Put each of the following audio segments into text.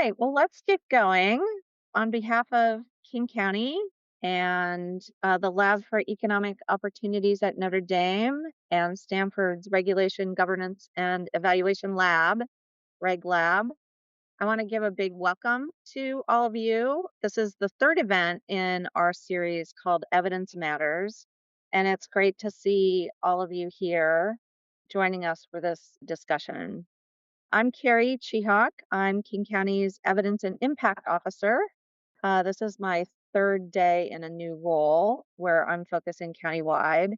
right, well, let's get going. On behalf of King County and the Lab for Economic Opportunities at Notre Dame and Stanford's Regulation, Governance, and Evaluation Lab, REGG Lab, I want to give a big welcome to all of you. This is the third event in our series called Evidence Matters, and it's great to see all of you here joining us for this discussion. I'm Carrie Chihawk. I'm King County's Evidence and Impact Officer. This is my third day in a new role where I'm focusing countywide.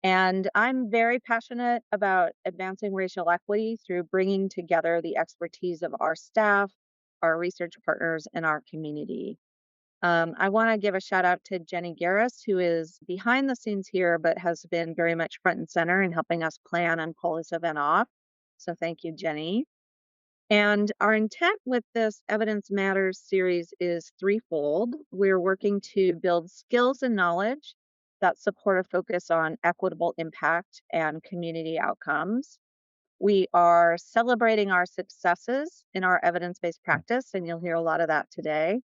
And I'm very passionate about advancing racial equity through bringing together the expertise of our staff, our research partners, and our community. I want to give a shout out to Jenny Garris, who is behind the scenes here, but has been very much front and center in helping us plan and pull this event off. So thank you, Jenny. And our intent with this Evidence Matters series is threefold. We're working to build skills and knowledge that support a focus on equitable impact and community outcomes. We are celebrating our successes in our evidence-based practice, and you'll hear a lot of that today,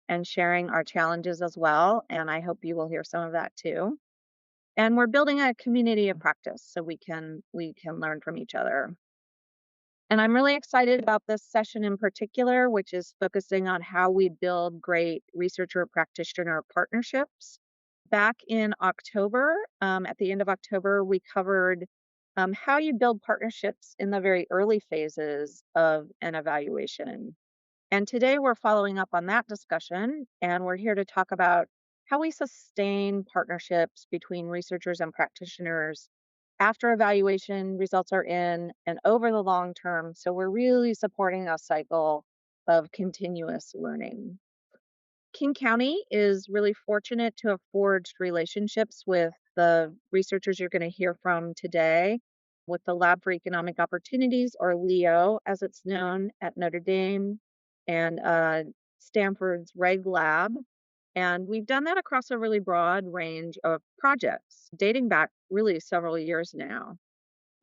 and sharing our challenges as well. And I hope you will hear some of that too. And we're building a community of practice so we can learn from each other. And I'm really excited about this session in particular, which is focusing on how we build great researcher practitioner partnerships. Back in October, at the end of October, we covered how you build partnerships in the very early phases of an evaluation. And today we're following up on that discussion, and we're here to talk about how we sustain partnerships between researchers and practitioners after evaluation results are in and over the long term. So we're really supporting a cycle of continuous learning. King County is really fortunate to have forged relationships with the researchers you're going to hear from today, with the Lab for Economic Opportunities, or LEO as it's known at Notre Dame, and Stanford's REGG Lab. And we've done that across a really broad range of projects dating back really several years now.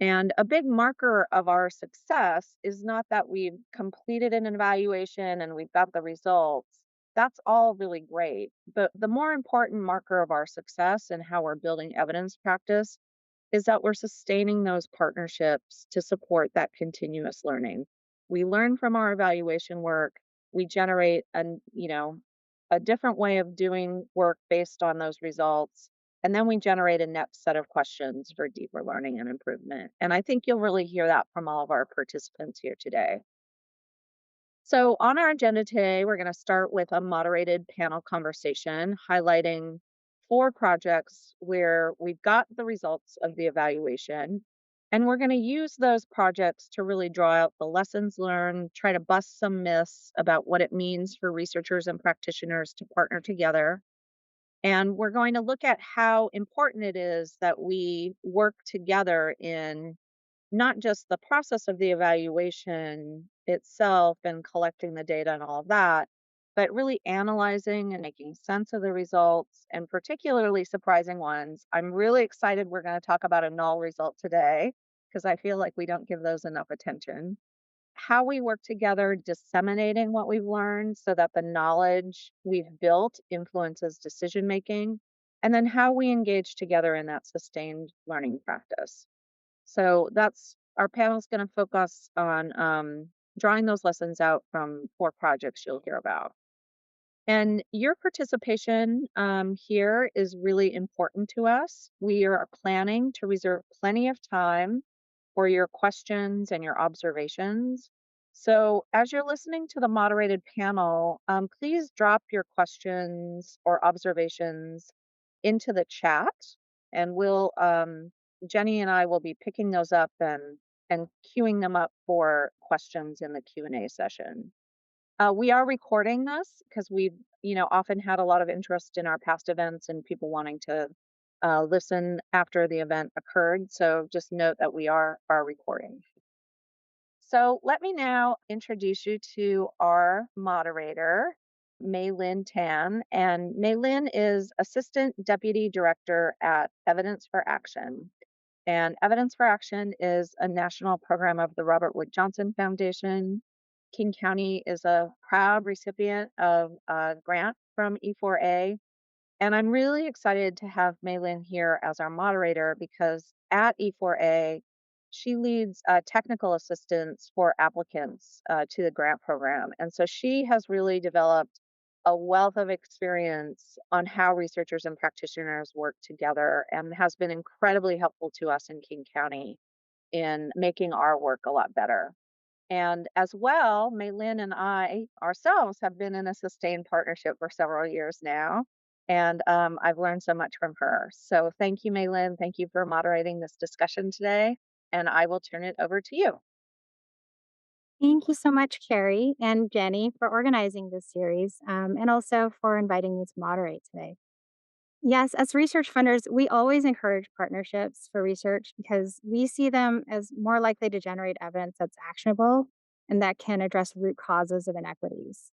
And a big marker of our success is not that we've completed an evaluation and we've got the results. That's all really great. But the more important marker of our success and how we're building evidence practice is that we're sustaining those partnerships to support that continuous learning. We learn from our evaluation work. We generate a different way of doing work based on those results. And then we generate a next set of questions for deeper learning and improvement. And I think you'll really hear that from all of our participants here today. So, on our agenda today, we're going to start with a moderated panel conversation highlighting four projects where we've got the results of the evaluation. And we're going to use those projects to really draw out the lessons learned, try to bust some myths about what it means for researchers and practitioners to partner together. And we're going to look at how important it is that we work together in not just the process of the evaluation itself and collecting the data and all of that, but really analyzing and making sense of the results, and particularly surprising ones. I'm really excited we're going to talk about a null result today because I feel like we don't give those enough attention. How we work together, disseminating what we've learned so that the knowledge we've built influences decision making, and then how we engage together in that sustained learning practice. So that's our panel is going to focus on drawing those lessons out from four projects you'll hear about. And your participation here is really important to us. We are planning to reserve plenty of time for your questions and your observations. So as you're listening to the moderated panel, please drop your questions or observations into the chat, and Jenny and I will be picking those up and queuing them up for questions in the Q&A session. We are recording this because we've, often had a lot of interest in our past events and people wanting to listen after the event occurred. So just note that we are recording. So let me now introduce you to our moderator, Lynn Tan. And Lynn is Assistant Deputy Director at Evidence for Action. And Evidence for Action is a national program of the Robert Wood Johnson Foundation. King County is a proud recipient of a grant from E4A. And I'm really excited to have Maylin here as our moderator because at E4A, she leads technical assistance for applicants to the grant program. And so she has really developed a wealth of experience on how researchers and practitioners work together and has been incredibly helpful to us in King County in making our work a lot better. And as well, Maylin and I ourselves have been in a sustained partnership for several years now. And I've learned so much from her. So thank you, Maylin. Thank you for moderating this discussion today. And I will turn it over to you. Thank you so much, Carrie and Jenny, for organizing this series and also for inviting me to moderate today. Yes, as research funders, we always encourage partnerships for research because we see them as more likely to generate evidence that's actionable and that can address root causes of inequities.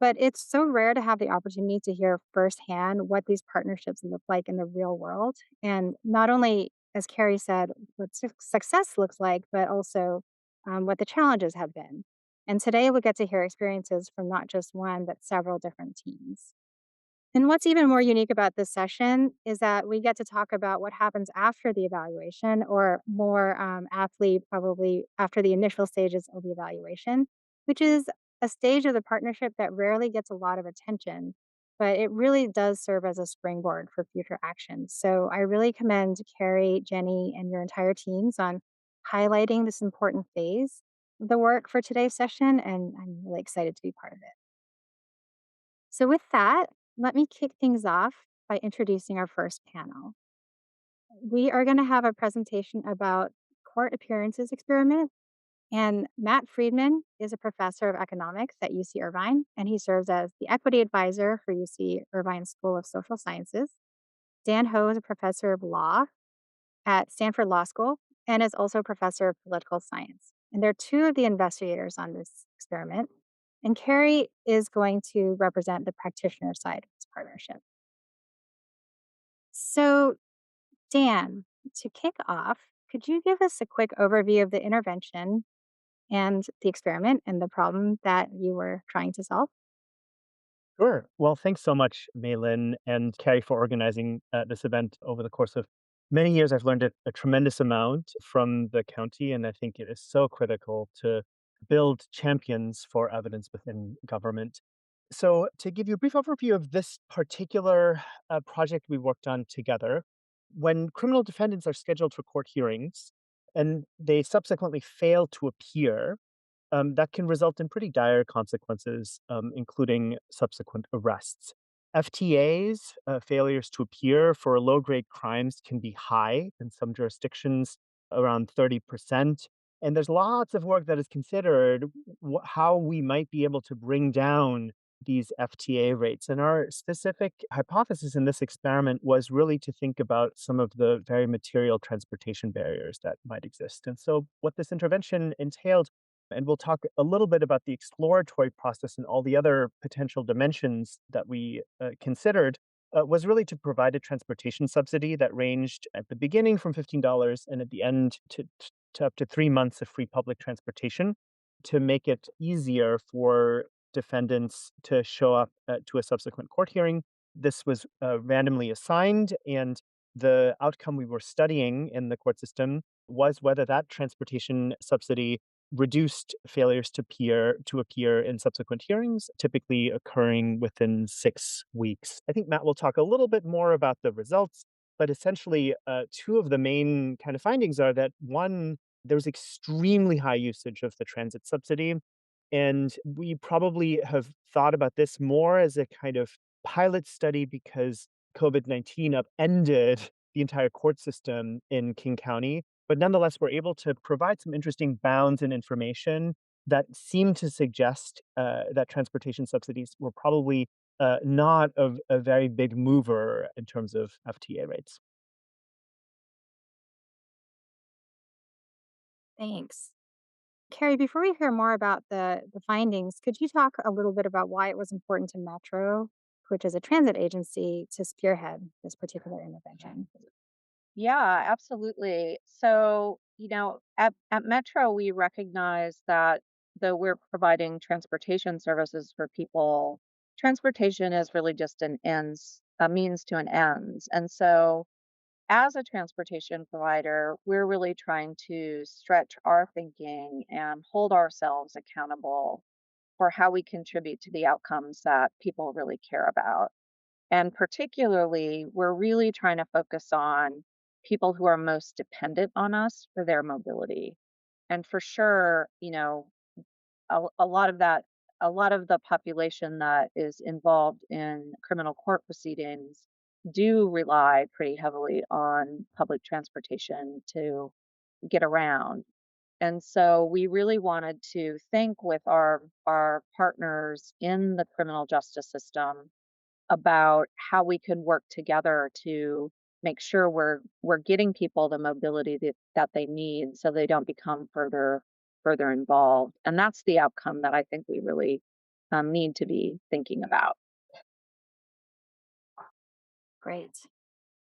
But it's so rare to have the opportunity to hear firsthand what these partnerships look like in the real world. And not only, as Carrie said, what success looks like, but also what the challenges have been. And today we'll get to hear experiences from not just one, but several different teams. And what's even more unique about this session is that we get to talk about what happens after the evaluation, or more aptly, probably after the initial stages of the evaluation, which is a stage of the partnership that rarely gets a lot of attention, but it really does serve as a springboard for future actions. So I really commend Carrie, Jenny, and your entire teams on highlighting this important phase of the work for today's session, and I'm really excited to be part of it. So, with that, let me kick things off by introducing our first panel. We are going to have a presentation about court appearances experiment. And Matt Freedman is a professor of economics at UC Irvine, and he serves as the equity advisor for UC Irvine School of Social Sciences. Dan Ho is a professor of law at Stanford Law School and is also a professor of political science. And they're two of the investigators on this experiment. And Carrie is going to represent the practitioner side of this partnership. So, Dan, to kick off, could you give us a quick overview of the intervention and the experiment and the problem that you were trying to solve? Sure. Well, thanks so much, Malin and Carrie, for organizing this event over the course of many years. I've learned a tremendous amount from the county, and I think it is so critical to build champions for evidence within government. So, to give you a brief overview of this particular project we worked on together, when criminal defendants are scheduled for court hearings and they subsequently fail to appear, that can result in pretty dire consequences, including subsequent arrests. FTAs, failures to appear for low grade crimes, can be high in some jurisdictions, around 30%. And there's lots of work that is considered how we might be able to bring down these FTA rates. And our specific hypothesis in this experiment was really to think about some of the very material transportation barriers that might exist. And so, what this intervention entailed, and we'll talk a little bit about the exploratory process and all the other potential dimensions that we considered, was really to provide a transportation subsidy that ranged at the beginning from $15 and at the end to up to 3 months of free public transportation, to make it easier for defendants to show up to a subsequent court hearing. This was randomly assigned, and the outcome we were studying in the court system was whether that transportation subsidy reduced failures to appear in subsequent hearings, typically occurring within 6 weeks. I think Matt will talk a little bit more about the results, but essentially, two of the main kind of findings are that one, there's extremely high usage of the transit subsidy, and we probably have thought about this more as a kind of pilot study because COVID-19 upended the entire court system in King County. But nonetheless, we're able to provide some interesting bounds and information that seem to suggest that transportation subsidies were probably not a very big mover in terms of FTA rates. Thanks. Carrie, before we hear more about the findings, could you talk a little bit about why it was important to Metro, which is a transit agency, to spearhead this particular intervention? Yeah, absolutely. So, at Metro, we recognize that though we're providing transportation services for people, transportation is really just a means to an ends. And so, as a transportation provider, we're really trying to stretch our thinking and hold ourselves accountable for how we contribute to the outcomes that people really care about. And particularly, we're really trying to focus on people who are most dependent on us for their mobility. And for sure, a lot of that, a lot of the population that is involved in criminal court proceedings do rely pretty heavily on public transportation to get around. And so we really wanted to think with our partners in the criminal justice system about how we could work together to make sure we're getting people the mobility that they need so they don't become further involved. And that's the outcome that I think we really need to be thinking about. Great.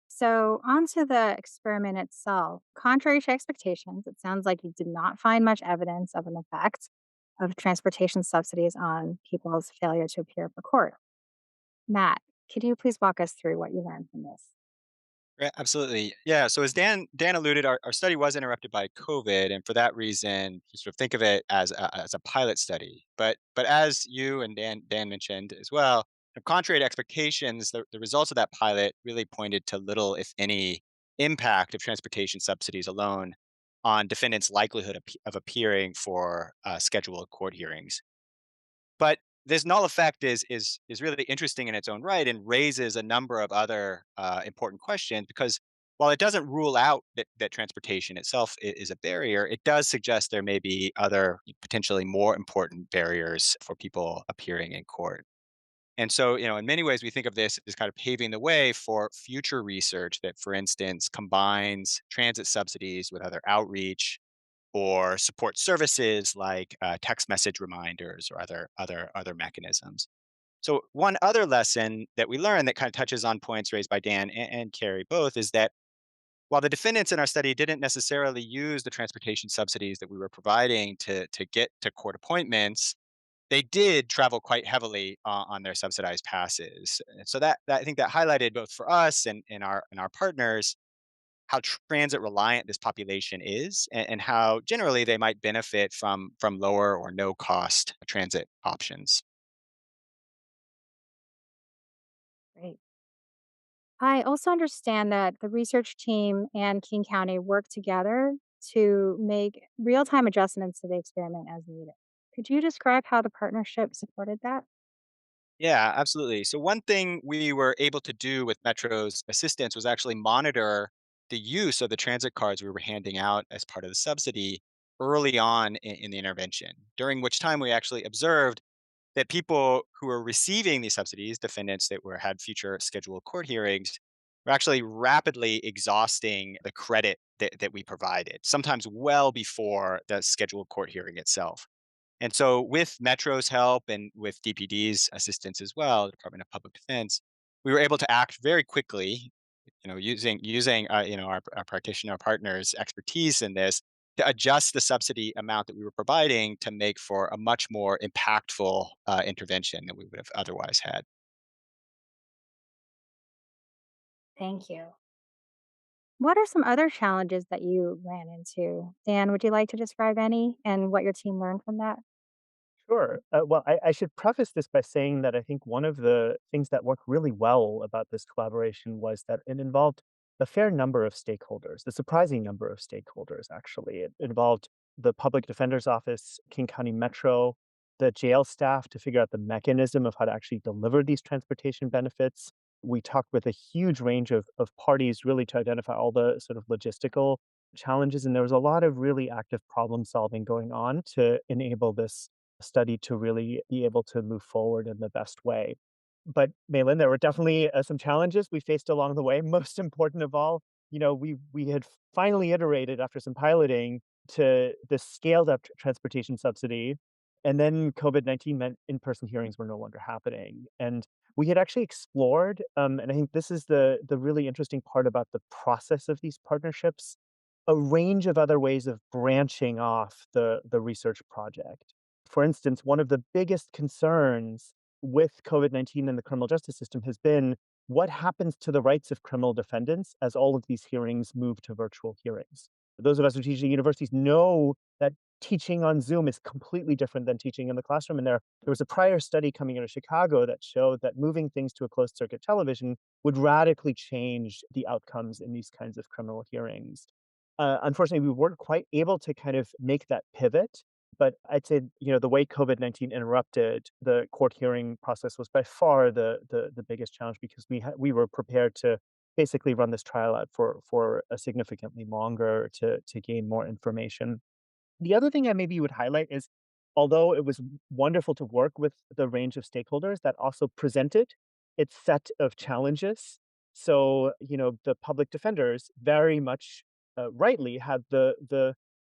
So, onto the experiment itself. Contrary to expectations, it sounds like you did not find much evidence of an effect of transportation subsidies on people's failure to appear for court. Matt, could you please walk us through what you learned from this? Right, absolutely. Yeah. So as Dan alluded, our study was interrupted by COVID, and for that reason, you sort of think of it as a pilot study. But as you and Dan mentioned as well, contrary to expectations, the results of that pilot really pointed to little, if any, impact of transportation subsidies alone on defendants' likelihood of appearing for scheduled court hearings. But this null effect is really interesting in its own right and raises a number of other important questions because while it doesn't rule out that transportation itself is a barrier, it does suggest there may be other potentially more important barriers for people appearing in court. And so, in many ways, we think of this as kind of paving the way for future research that, for instance, combines transit subsidies with other outreach or support services like text message reminders or other mechanisms. So one other lesson that we learned that kind of touches on points raised by Dan and Carrie both is that while the defendants in our study didn't necessarily use the transportation subsidies that we were providing to get to court appointments, they did travel quite heavily on their subsidized passes. And so that I think that highlighted both for us and our partners how transit reliant this population is and how generally they might benefit from lower or no cost transit options. Great. I also understand that the research team and King County work together to make real time adjustments to the experiment as needed. Could you describe how the partnership supported that? Yeah, absolutely. So one thing we were able to do with Metro's assistance was actually monitor the use of the transit cards we were handing out as part of the subsidy early on in the intervention, during which time we actually observed that people who were receiving these subsidies, defendants that had future scheduled court hearings, were actually rapidly exhausting the credit that we provided, sometimes well before the scheduled court hearing itself. And so, with Metro's help and with DPD's assistance as well, the Department of Public Defense, we were able to act very quickly. Using our practitioner partners' expertise in this to adjust the subsidy amount that we were providing to make for a much more impactful intervention than we would have otherwise had. Thank you. What are some other challenges that you ran into? Dan, would you like to describe any and what your team learned from that? Sure. Well, I should preface this by saying that I think one of the things that worked really well about this collaboration was that it involved a fair number of stakeholders, a surprising number of stakeholders, actually. It involved the public defender's office, King County Metro, the jail staff to figure out the mechanism of how to actually deliver these transportation benefits. We talked with a huge range of parties really to identify all the sort of logistical challenges. And there was a lot of really active problem solving going on to enable this study to really be able to move forward in the best way. But Malin, there were definitely some challenges we faced along the way. Most important of all, we had finally iterated after some piloting to the scaled up transportation subsidy, and then COVID-19 meant in-person hearings were no longer happening. And we had actually explored, and I think this is the really interesting part about the process of these partnerships, a range of other ways of branching off the research project. For instance, one of the biggest concerns with COVID-19 and the criminal justice system has been what happens to the rights of criminal defendants as all of these hearings move to virtual hearings. Those of us who teach at universities know that teaching on Zoom is completely different than teaching in the classroom. And there was a prior study coming out of Chicago that showed that moving things to a closed circuit television would radically change the outcomes in these kinds of criminal hearings. Unfortunately, we weren't quite able to kind of make that pivot. But I'd say, the way COVID-19 interrupted the court hearing process was by far the biggest challenge because we were prepared to basically run this trial out for a significantly longer to gain more information. The other thing I maybe would highlight is, although it was wonderful to work with the range of stakeholders, that also presented its set of challenges. So, the public defenders very much rightly had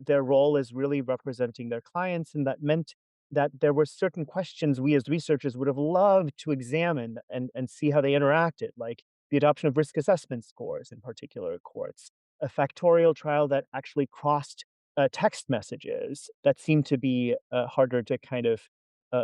their role as really representing their clients, and that meant that there were certain questions we as researchers would have loved to examine and see how they interacted, like the adoption of risk assessment scores in particular courts, a factorial trial that actually crossed text messages that seem to be harder to kind of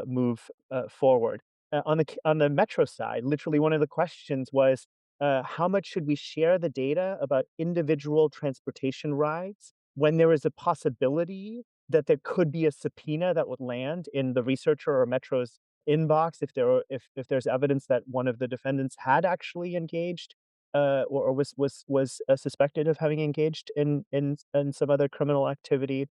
move forward. On the Metro side, literally one of the questions was, how much should we share the data about individual transportation rides when there is a possibility that there could be a subpoena that would land in the researcher or Metro's inbox if there's evidence that one of the defendants had actually engaged or was suspected of having engaged in some other criminal activity.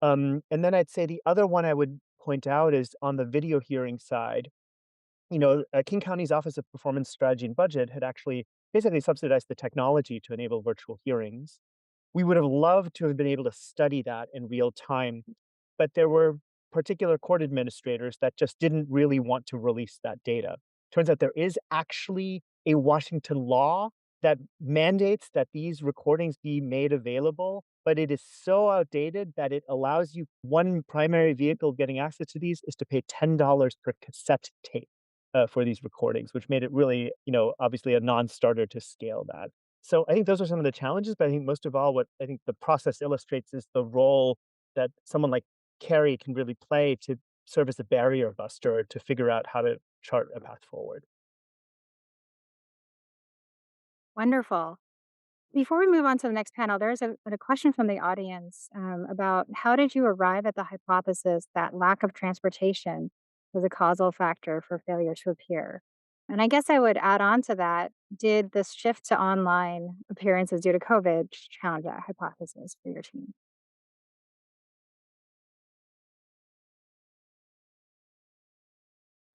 And then I'd say the other one I would point out is on the video hearing side. King County's Office of Performance Strategy and Budget had actually basically subsidized the technology to enable virtual hearings. We would have loved to have been able to study that in real time, but there were particular court administrators that just didn't really want to release that data. Turns out there is actually a Washington law that mandates that these recordings be made available, but it is so outdated that it allows you one primary vehicle getting access to these is to pay $10 per cassette tape for these recordings, which made it really, obviously a non-starter to scale that. So I think those are some of the challenges, but I think most of all, what I think the process illustrates is the role that someone like Carrie can really play to serve as a barrier buster to figure out how to chart a path forward. Wonderful. Before we move on to the next panel, there's a question from the audience about how did you arrive at the hypothesis that lack of transportation was a causal factor for failure to appear? And I guess I would add on to that, did this shift to online appearances due to COVID challenge that hypothesis for your team?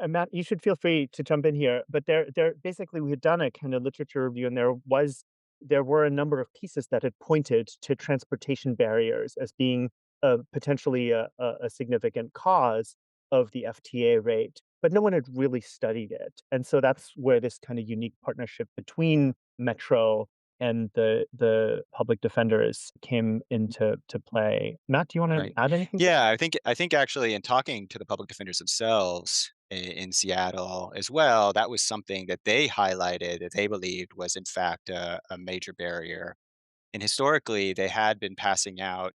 Matt, you should feel free to jump in here, but there basically we had done a kind of literature review, and there were a number of pieces that had pointed to transportation barriers as being potentially a significant cause of the FTA rate, but no one had really studied it, and so that's where this kind of unique partnership between Metro and the public defenders came into to play. Matt, do you want to Right. add anything to Yeah, I think actually in talking to the public defenders themselves in Seattle as well, that was something that they highlighted that they believed was in fact a major barrier. And historically, they had been passing out,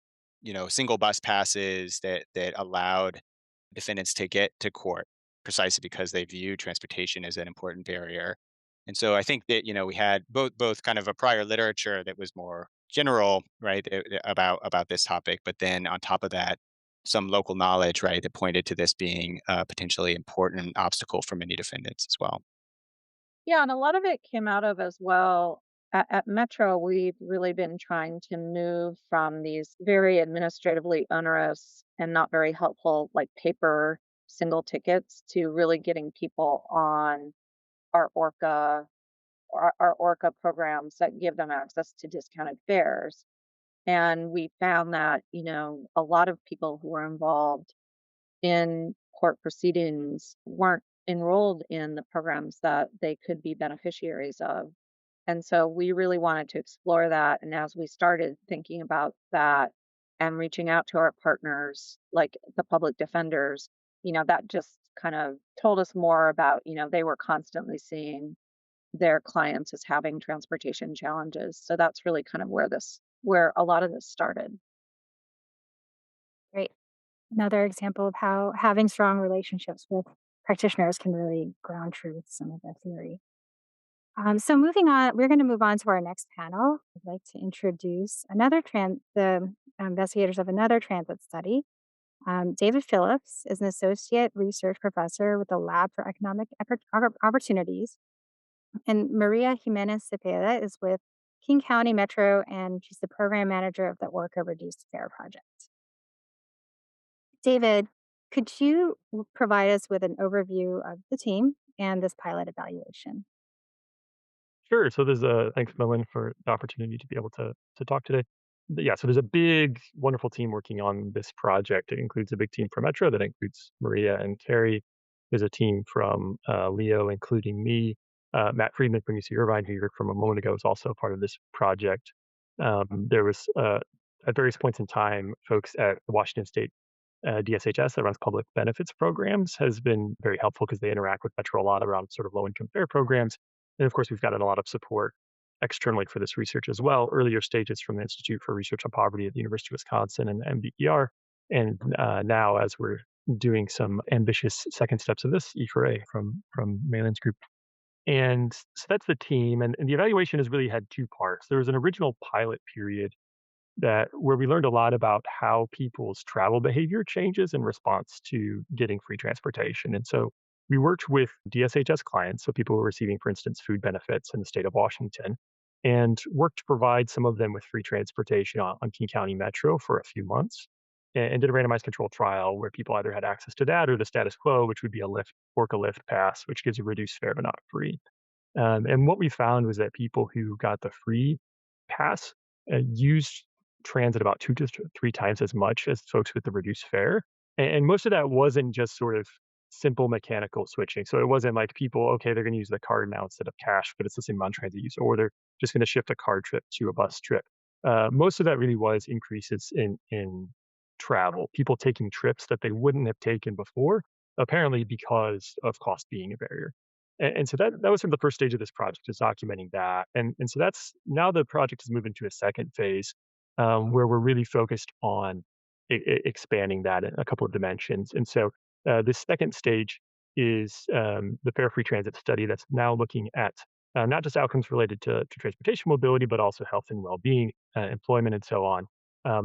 single bus passes that allowed defendants to get to court precisely because they view transportation as an important barrier. And so I think that we had both kind of a prior literature that was more general, right, about this topic, but then on top of that, some local knowledge, right, that pointed to this being a potentially important obstacle for many defendants as well. Yeah, and a lot of it came out of as well. At Metro, we've really been trying to move from these very administratively onerous and not very helpful, like paper single tickets, to really getting people on our Orca our Orca programs that give them access to discounted fares. And we found that, a lot of people who were involved in court proceedings weren't enrolled in the programs that they could be beneficiaries of. And so we really wanted to explore that. And as we started thinking about that and reaching out to our partners, like the public defenders, that just kind of told us more about, they were constantly seeing their clients as having transportation challenges. So that's really kind of where a lot of this started. Great. Another example of how having strong relationships with practitioners can really ground truth some of the theory. So moving on, we're going to move on to our next panel. I'd like to introduce the investigators of another transit study. David Phillips is an associate research professor with the Lab for Economic Opportunities, and Maria Jimenez-Zepeda is with King County Metro, and she's the program manager of the Orca Reduced Fare Project. David, could you provide us with an overview of the team and this pilot evaluation? Sure. So there's a thanks, Lynn, for the opportunity to be able to talk today. Yeah, so there's a big, wonderful team working on this project. It includes a big team from Metro that includes Maria and Carrie. There's a team from Leo, including me. Matt Freedman from UC Irvine, who you heard from a moment ago, is also a part of this project. There was at various points in time, folks at the Washington State DSHS that runs public benefits programs has been very helpful because they interact with Metro a lot around sort of low income fare programs. And of course, we've gotten a lot of support externally for this research as well. Earlier stages from the Institute for Research on Poverty at the University of Wisconsin and MBER. And now, as we're doing some ambitious second steps of this, E4A from Malin's group. And so that's the team. And the evaluation has really had two parts. There was an original pilot period that where we learned a lot about how people's travel behavior changes in response to getting free transportation. And so we worked with DSHS clients, so people who are receiving, for instance, food benefits in the state of Washington, and worked to provide some of them with free transportation on King County Metro for a few months, and did a randomized control trial where people either had access to that or the status quo, which would be a Lyft, Orca Lyft pass, which gives a reduced fare but not free. And what we found was that people who got the free pass used transit about 2 to 3 times as much as folks with the reduced fare. And most of that wasn't just sort of simple mechanical switching. So it wasn't like people, okay, they're going to use the card now instead of cash, but it's the same amount of transit use, or they're just going to shift a car trip to a bus trip. Most of that really was increases in travel, people taking trips that they wouldn't have taken before, apparently because of cost being a barrier. And so that was sort of the first stage of this project, is documenting that. And so that's now the project has moved into a second phase, where we're really focused on expanding that in a couple of dimensions. And so this second stage is the Fare Free Transit study that's now looking at not just outcomes related to transportation mobility, but also health and well-being, employment, and so on.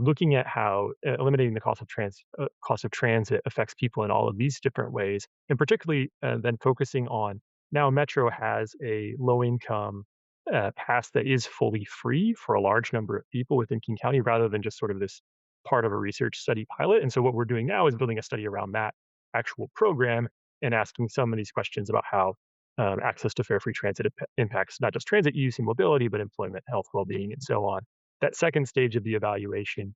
Looking at how eliminating the cost of transit affects people in all of these different ways, and particularly then focusing on now Metro has a low income pass that is fully free for a large number of people within King County rather than just sort of this part of a research study pilot. And so what we're doing now is building a study around that actual program and asking some of these questions about how access to fare free transit impacts not just transit use and mobility, but employment, health, well being, and so on. That second stage of the evaluation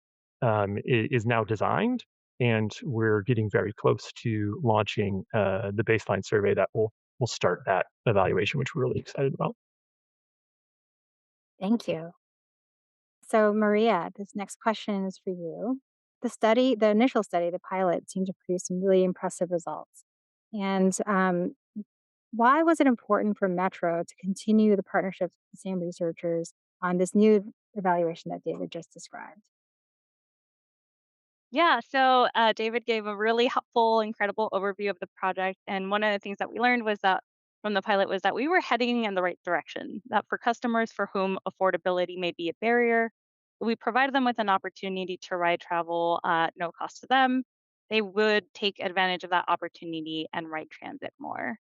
is now designed, and we're getting very close to launching the baseline survey that will start that evaluation, which we're really excited about. Thank you. So, Maria, this next question is for you. The initial study, the pilot, seemed to produce some really impressive results. And why was it important for Metro to continue the partnerships with the same researchers on this new evaluation that David just described? Yeah, so David gave a really helpful, incredible overview of the project. And one of the things that we learned was that from the pilot was that we were heading in the right direction, that for customers for whom affordability may be a barrier, we provided them with an opportunity to ride travel at no cost to them. They would take advantage of that opportunity and ride transit more.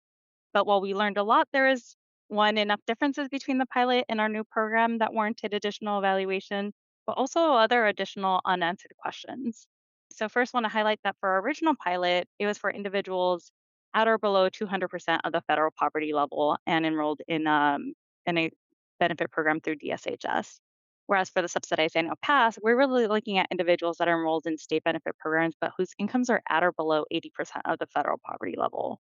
But while we learned a lot, there is one enough differences between the pilot and our new program that warranted additional evaluation, but also other additional unanswered questions. So first want to highlight that for our original pilot, it was for individuals at or below 200% of the federal poverty level and enrolled in a benefit program through DSHS. Whereas for the subsidized annual pass, we're really looking at individuals that are enrolled in state benefit programs, but whose incomes are at or below 80% of the federal poverty level.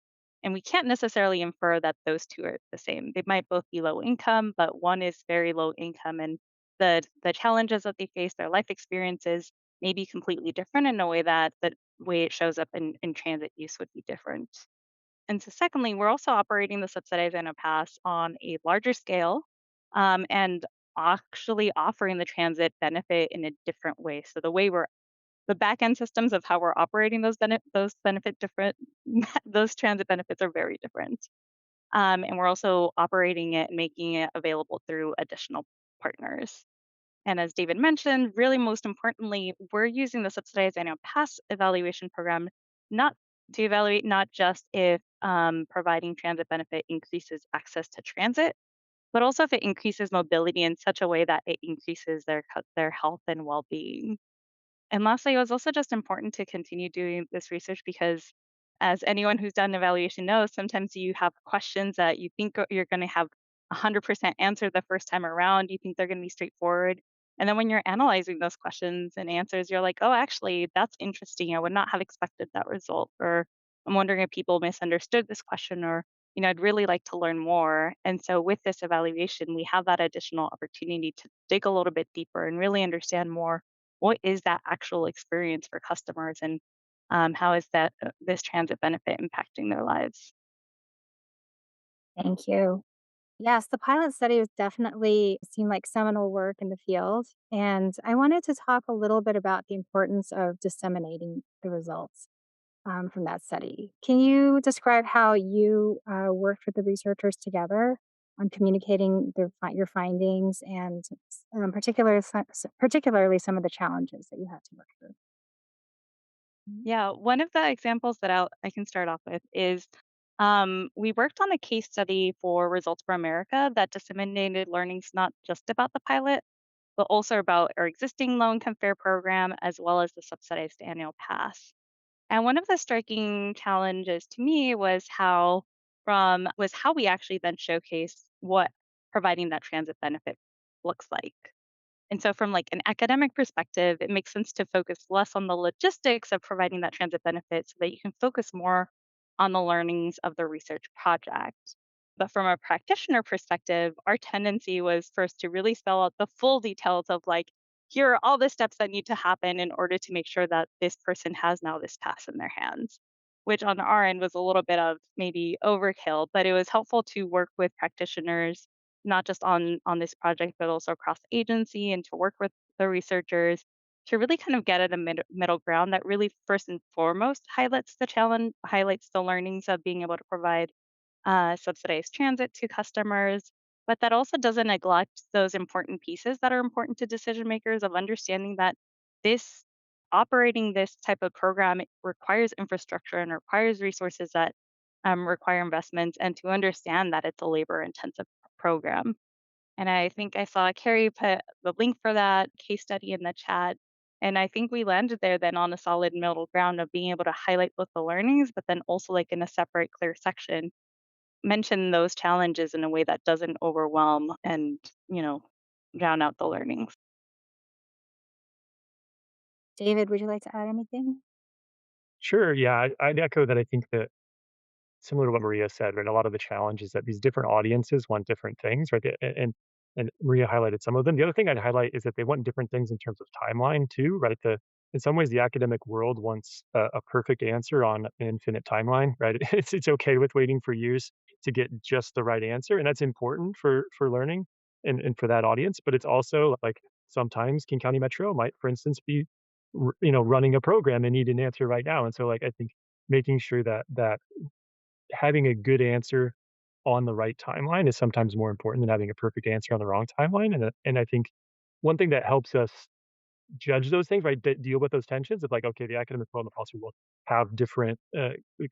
And we can't necessarily infer that those two are the same. They might both be low income, but one is very low income, and the challenges that they face, their life experiences may be completely different in a way that the way it shows up in transit use would be different. And so secondly, we're also operating the subsidized annual pass on a larger scale, and actually offering the transit benefit in a different way. So the way we're the back end systems of how we're operating those benefit different those transit benefits are very different. And we're also operating it and making it available through additional partners. And as David mentioned, really most importantly, we're using the subsidized annual pass evaluation program not to evaluate not just if providing transit benefit increases access to transit, but also if it increases mobility in such a way that it increases their health and well-being. And lastly, it was also just important to continue doing this research because, as anyone who's done evaluation knows, sometimes you have questions that you think you're going to have 100% answer the first time around. You think they're going to be straightforward. And then when you're analyzing those questions and answers, you're like, oh, actually, that's interesting. I would not have expected that result. Or I'm wondering if people misunderstood this question, or, I'd really like to learn more. And so with this evaluation, we have that additional opportunity to dig a little bit deeper and really understand more what is that actual experience for customers, and how is that this transit benefit impacting their lives? Thank you. Yes, the pilot study was definitely seemed like seminal work in the field. And I wanted to talk a little bit about the importance of disseminating the results from that study. Can you describe how you worked with the researchers together on communicating your findings and particularly some of the challenges that you had to work through? Yeah, one of the examples that I can start off with is we worked on a case study for Results for America that disseminated learnings not just about the pilot, but also about our existing loan compare program as well as the subsidized annual pass. And one of the striking challenges to me was how we actually then showcase what providing that transit benefit looks like. And so from like an academic perspective, it makes sense to focus less on the logistics of providing that transit benefit so that you can focus more on the learnings of the research project. But from a practitioner perspective, our tendency was first to really spell out the full details of like, here are all the steps that need to happen in order to make sure that this person has now this pass in their hands, which on our end was a little bit of maybe overkill, but it was helpful to work with practitioners not just on this project, but also across agency, and to work with the researchers to really kind of get at a middle ground that really first and foremost highlights the learnings of being able to provide subsidized transit to customers, but that also doesn't neglect those important pieces that are important to decision makers of understanding that this operating this type of program requires infrastructure and requires resources that require investments, and to understand that it's a labor intensive program. And I think I saw Carrie put the link for that case study in the chat. And I think we landed there then on a solid middle ground of being able to highlight both the learnings, but then also like in a separate, clear section, mention those challenges in a way that doesn't overwhelm and, you know, drown out the learnings. David, would you like to add anything? Sure. Yeah, I'd echo that. I think that similar to what Maria said, right? A lot of the challenge is that these different audiences want different things, right? And Maria highlighted some of them. The other thing I'd highlight is that they want different things in terms of timeline too, right? In some ways, the academic world wants a perfect answer on an infinite timeline, right? It's okay with waiting for years to get just the right answer, and that's important for learning and for that audience. But it's also like sometimes King County Metro might, for instance, be running a program and need an answer right now, and so like I think making sure that having a good answer on the right timeline is sometimes more important than having a perfect answer on the wrong timeline, and I think one thing that helps us judge those things, right, deal with those tensions of like, okay, the academic world and the policy world have different,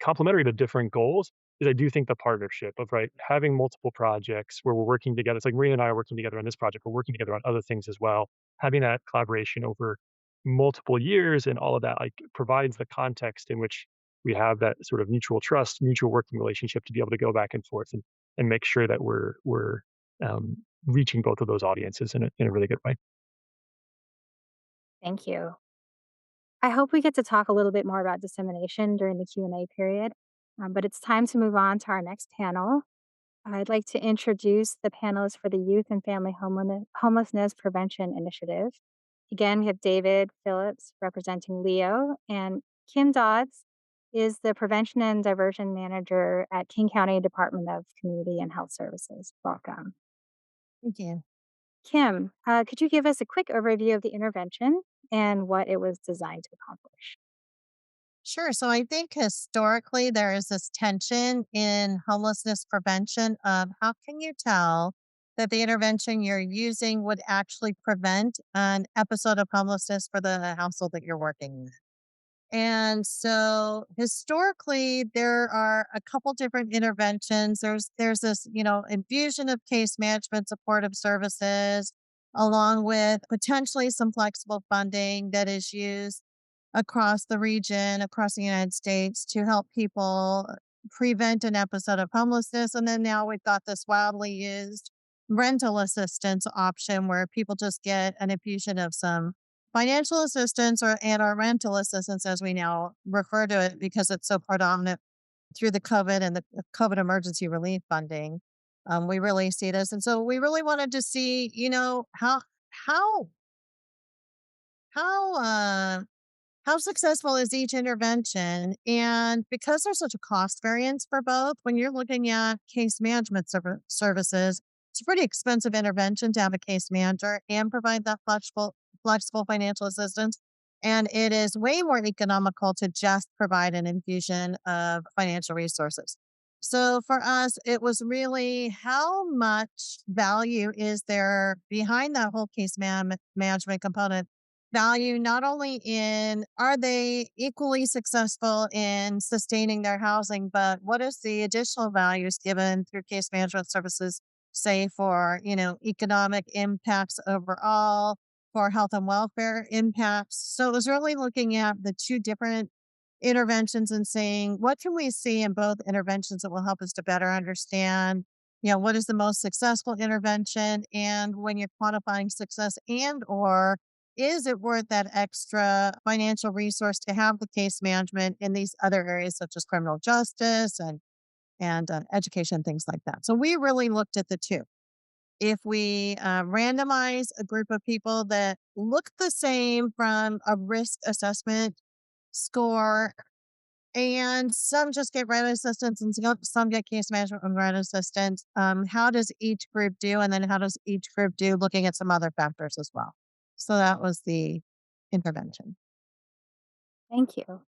complementary but different goals, is I do think the partnership of, right, having multiple projects where we're working together. It's like Maria and I are working together on this project, we're working together on other things as well. Having that collaboration over multiple years and all of that, like, provides the context in which we have that sort of mutual trust, mutual working relationship to be able to go back and forth and make sure that we're um, reaching both of those audiences in a really good way. Thank you. I hope we get to talk a little bit more about dissemination during the Q&A period, but it's time to move on to our next panel. I'd like to introduce the panelists for the Youth and Family Homelessness Prevention Initiative. Again, we have David Phillips representing Leo, and Kim Dodds is the Prevention and Diversion Manager at King County Department of Community and Health Services. Welcome. Thank you. Kim, could you give us a quick overview of the intervention and what it was designed to accomplish. Sure. So I think historically there is this tension in homelessness prevention of how can you tell that the intervention you're using would actually prevent an episode of homelessness for the household that you're working with. And so historically there are a couple different interventions. There's this, infusion of case management supportive services along with potentially some flexible funding that is used across the region, across the United States to help people prevent an episode of homelessness. And then now we've got this wildly used rental assistance option where people just get an infusion of some financial assistance or rental assistance as we now refer to it because it's so predominant through the COVID and the COVID emergency relief funding. We really see this. And so we really wanted to see, how how how successful is each intervention? And because there's such a cost variance for both, when you're looking at case management services, it's a pretty expensive intervention to have a case manager and provide that flexible financial assistance. And it is way more economical to just provide an infusion of financial resources. So for us, it was really how much value is there behind that whole management component value not only in are they equally successful in sustaining their housing, but what is the additional values given through case management services, say for, economic impacts overall, for health and welfare impacts. So it was really looking at the two different interventions and saying, what can we see in both interventions that will help us to better understand, what is the most successful intervention? And when you're quantifying success and or is it worth that extra financial resource to have the case management in these other areas such as criminal justice and education, things like that? So we really looked at the two. If we randomize a group of people that look the same from a risk assessment score, and some just get rent assistance and some get case management and rent assistance, how does each group do? And then how does each group do looking at some other factors as well? So that was the intervention. Thank you.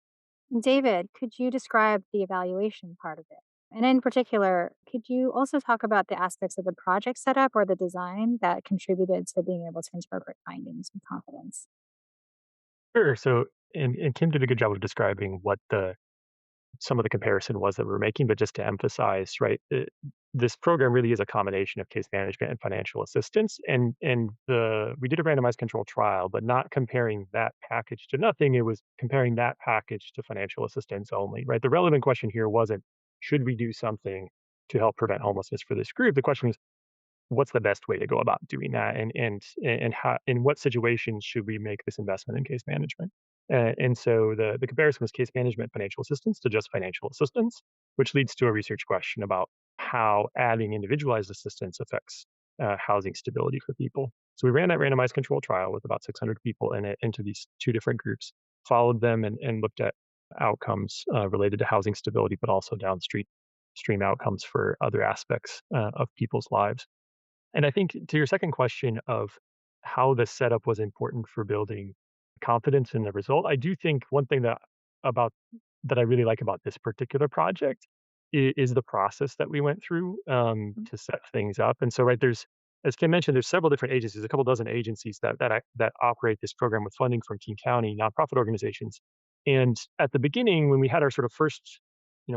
David, could you describe the evaluation part of it? And in particular, could you also talk about the aspects of the project setup or the design that contributed to being able to interpret findings with confidence? Sure. So, and Kim did a good job of describing what some of the comparison was that we're making, but just to emphasize, right, this program really is a combination of case management and financial assistance. And we did a randomized control trial, but not comparing that package to nothing. It was comparing that package to financial assistance only, right? The relevant question here wasn't should we do something to help prevent homelessness for this group? The question was what's the best way to go about doing that, and how in what situations should we make this investment in case management? And so the comparison was case management financial assistance to just financial assistance, which leads to a research question about how adding individualized assistance affects housing stability for people. So we ran that randomized control trial with about 600 people in it into these two different groups, followed them and looked at outcomes related to housing stability, but also downstream stream outcomes for other aspects of people's lives. And I think to your second question of how the setup was important for building confidence in the result, I do think one thing about that I really like about this particular project is the process that we went through Mhm. to set things up. And so, right, as Kim mentioned, there's several different agencies, a couple dozen agencies that operate this program with funding from King County nonprofit organizations. And at the beginning, when we had our sort of first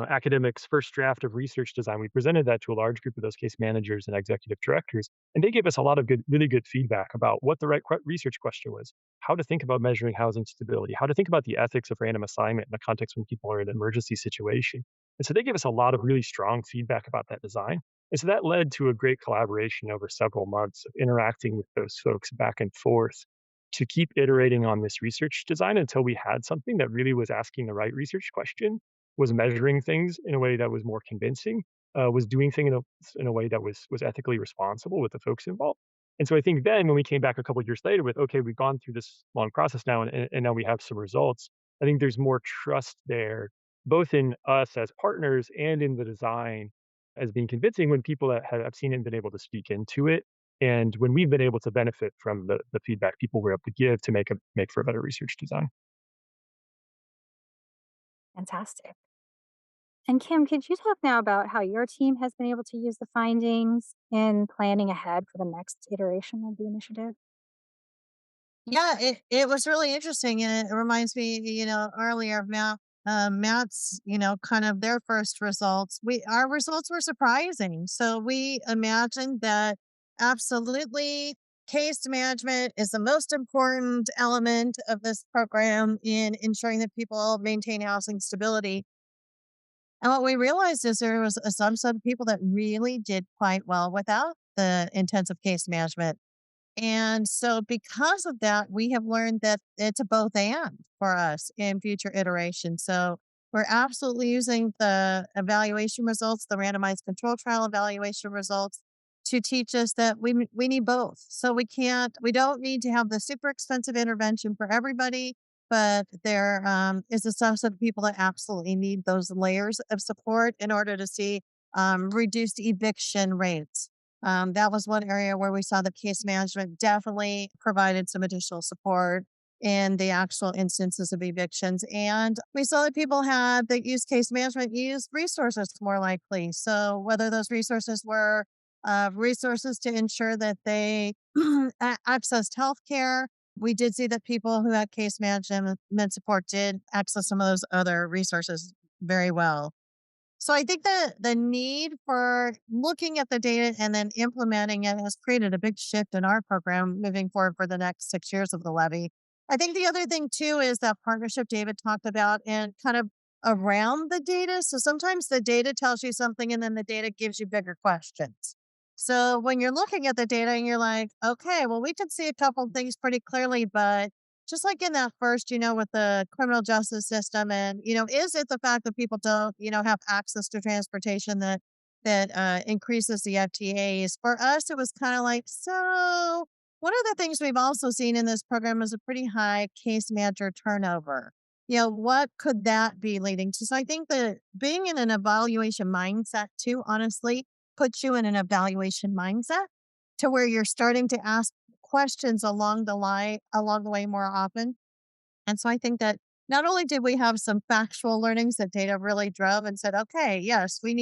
academics first draft of research design, we presented that to a large group of those case managers and executive directors, and they gave us a lot of really good feedback about what the right research question was, how to think about measuring housing stability, how to think about the ethics of random assignment in the context when people are in an emergency situation. And so they gave us a lot of really strong feedback about that design. And so that led to a great collaboration over several months of interacting with those folks back and forth to keep iterating on this research design until we had something that really was asking the right research question, was measuring things in a way that was more convincing, was doing things in a way that was ethically responsible with the folks involved. And so I think then when we came back a couple of years later with, okay, we've gone through this long process now and now we have some results, I think there's more trust there, both in us as partners and in the design as being convincing when people that have seen it and been able to speak into it And when we've been able to benefit from the feedback people were able to give to make for a better research design. Fantastic. And Kim, could you talk now about how your team has been able to use the findings in planning ahead for the next iteration of the initiative? Yeah, it was really interesting, and it reminds me, earlier of Matt's, kind of their first results. Our results were surprising. So we imagined that absolutely case management is the most important element of this program in ensuring that people maintain housing stability. And what we realized is there was a subset of people that really did quite well without the intensive case management. And so, because of that, we have learned that it's a both and for us in future iterations. So, we're absolutely using the evaluation results, the randomized control trial evaluation results, to teach us that we need both. So, we don't need to have the super expensive intervention for everybody, but there is a subset of people that absolutely need those layers of support in order to see reduced eviction rates. That was one area where we saw the case management definitely provided some additional support in the actual instances of evictions. And we saw that people that use case management use resources more likely. So whether those resources were resources to ensure that they accessed healthcare, we did see that people who had case management support did access some of those other resources very well. So I think that the need for looking at the data and then implementing it has created a big shift in our program moving forward for the next 6 years of the levy. I think the other thing too is that partnership David talked about and kind of around the data. So sometimes the data tells you something and then the data gives you bigger questions. So when you're looking at the data and you're like, okay, well, we can see a couple of things pretty clearly, but just like in that first, with the criminal justice system and, is it the fact that people don't, have access to transportation that increases the FTAs? For us, it was kind of like, so one of the things we've also seen in this program is a pretty high case manager turnover. What could that be leading to? So I think that being in an evaluation mindset too, honestly, puts you in an evaluation mindset to where you're starting to ask questions along the way more often. And so I think that not only did we have some factual learnings that data really drove and said, okay, yes, we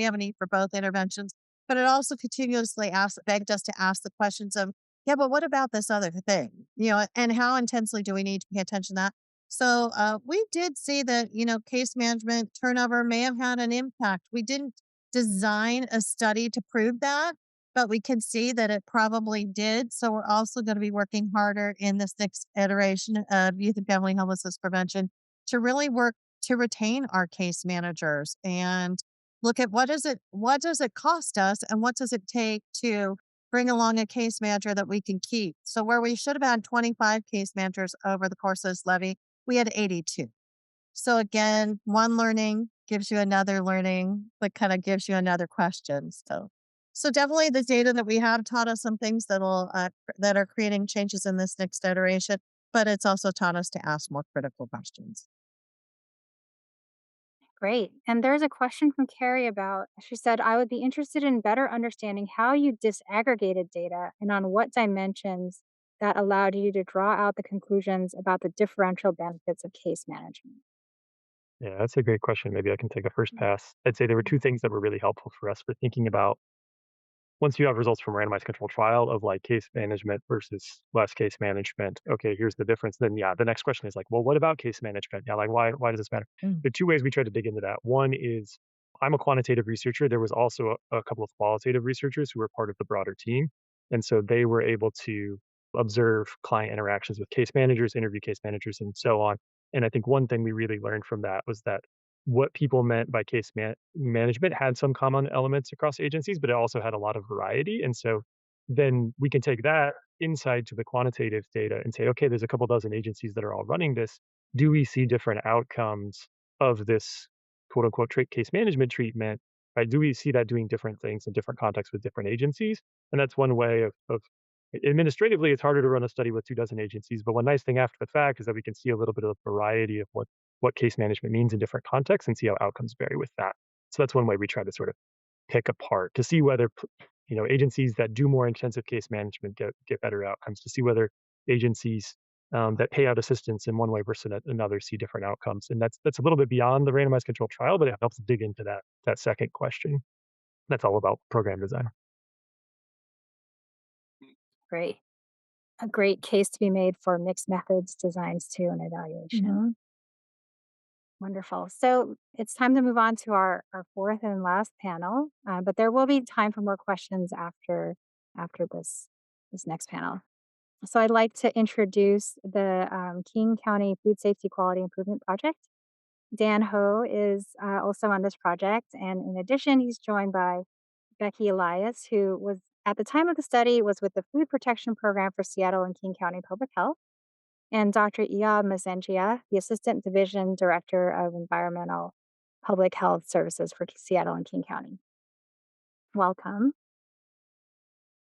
have a need for both interventions, but it also continuously begged us to ask the questions of, yeah, but what about this other thing? And how intensely do we need to pay attention to that? So we did see that, case management turnover may have had an impact. We didn't design a study to prove that, but we can see that it probably did. So we're also going to be working harder in this next iteration of youth and family homelessness prevention to really work to retain our case managers and look at what does it cost us and what does it take to bring along a case manager that we can keep. So where we should have had 25 case managers over the course of this levy, we had 82. So again, one learning gives you another learning, but kind of gives you another question. So definitely the data that we have taught us some things that are creating changes in this next iteration, but it's also taught us to ask more critical questions. Great. And there's a question from Carrie about, she said, I would be interested in better understanding how you disaggregated data and on what dimensions that allowed you to draw out the conclusions about the differential benefits of case management. Yeah, that's a great question. Maybe I can take a first pass. I'd say there were two things that were really helpful for us for thinking about once you have results from randomized control trial of like case management versus less case management. Okay, here's the difference. Then yeah, the next question is like, well, what about case management? Yeah, like why does this matter? The two ways we try to dig into that. One is I'm a quantitative researcher. There was also a couple of qualitative researchers who were part of the broader team. And so they were able to observe client interactions with case managers, interview case managers, and so on. And I think one thing we really learned from that was that what people meant by management had some common elements across agencies, but it also had a lot of variety. And so then we can take that insight to the quantitative data and say, okay, there's a couple dozen agencies that are all running this. Do we see different outcomes of this quote unquote case management treatment? Right? Do we see that doing different things in different contexts with different agencies? And that's one way of administratively, it's harder to run a study with 2 dozen agencies. But one nice thing after the fact is that we can see a little bit of variety of what case management means in different contexts and see how outcomes vary with that. So that's one way we try to sort of pick apart to see whether agencies that do more intensive case management get better outcomes, to see whether agencies that pay out assistance in one way versus another see different outcomes. And that's a little bit beyond the randomized controlled trial, but it helps dig into that second question. That's all about program design. Great. A great case to be made for mixed methods designs too and evaluation. Wonderful. So it's time to move on to our fourth and last panel, but there will be time for more questions after this next panel. So I'd like to introduce the King County Food Safety Quality Improvement Project. Dan Ho is also on this project, and in addition, he's joined by Becky Elias, who was at the time of the study was with the Food Protection Program for Seattle and King County Public Health, and Dr. Eyob Mazengia, the Assistant Division Director of Environmental Public Health Services for Seattle and King County. Welcome.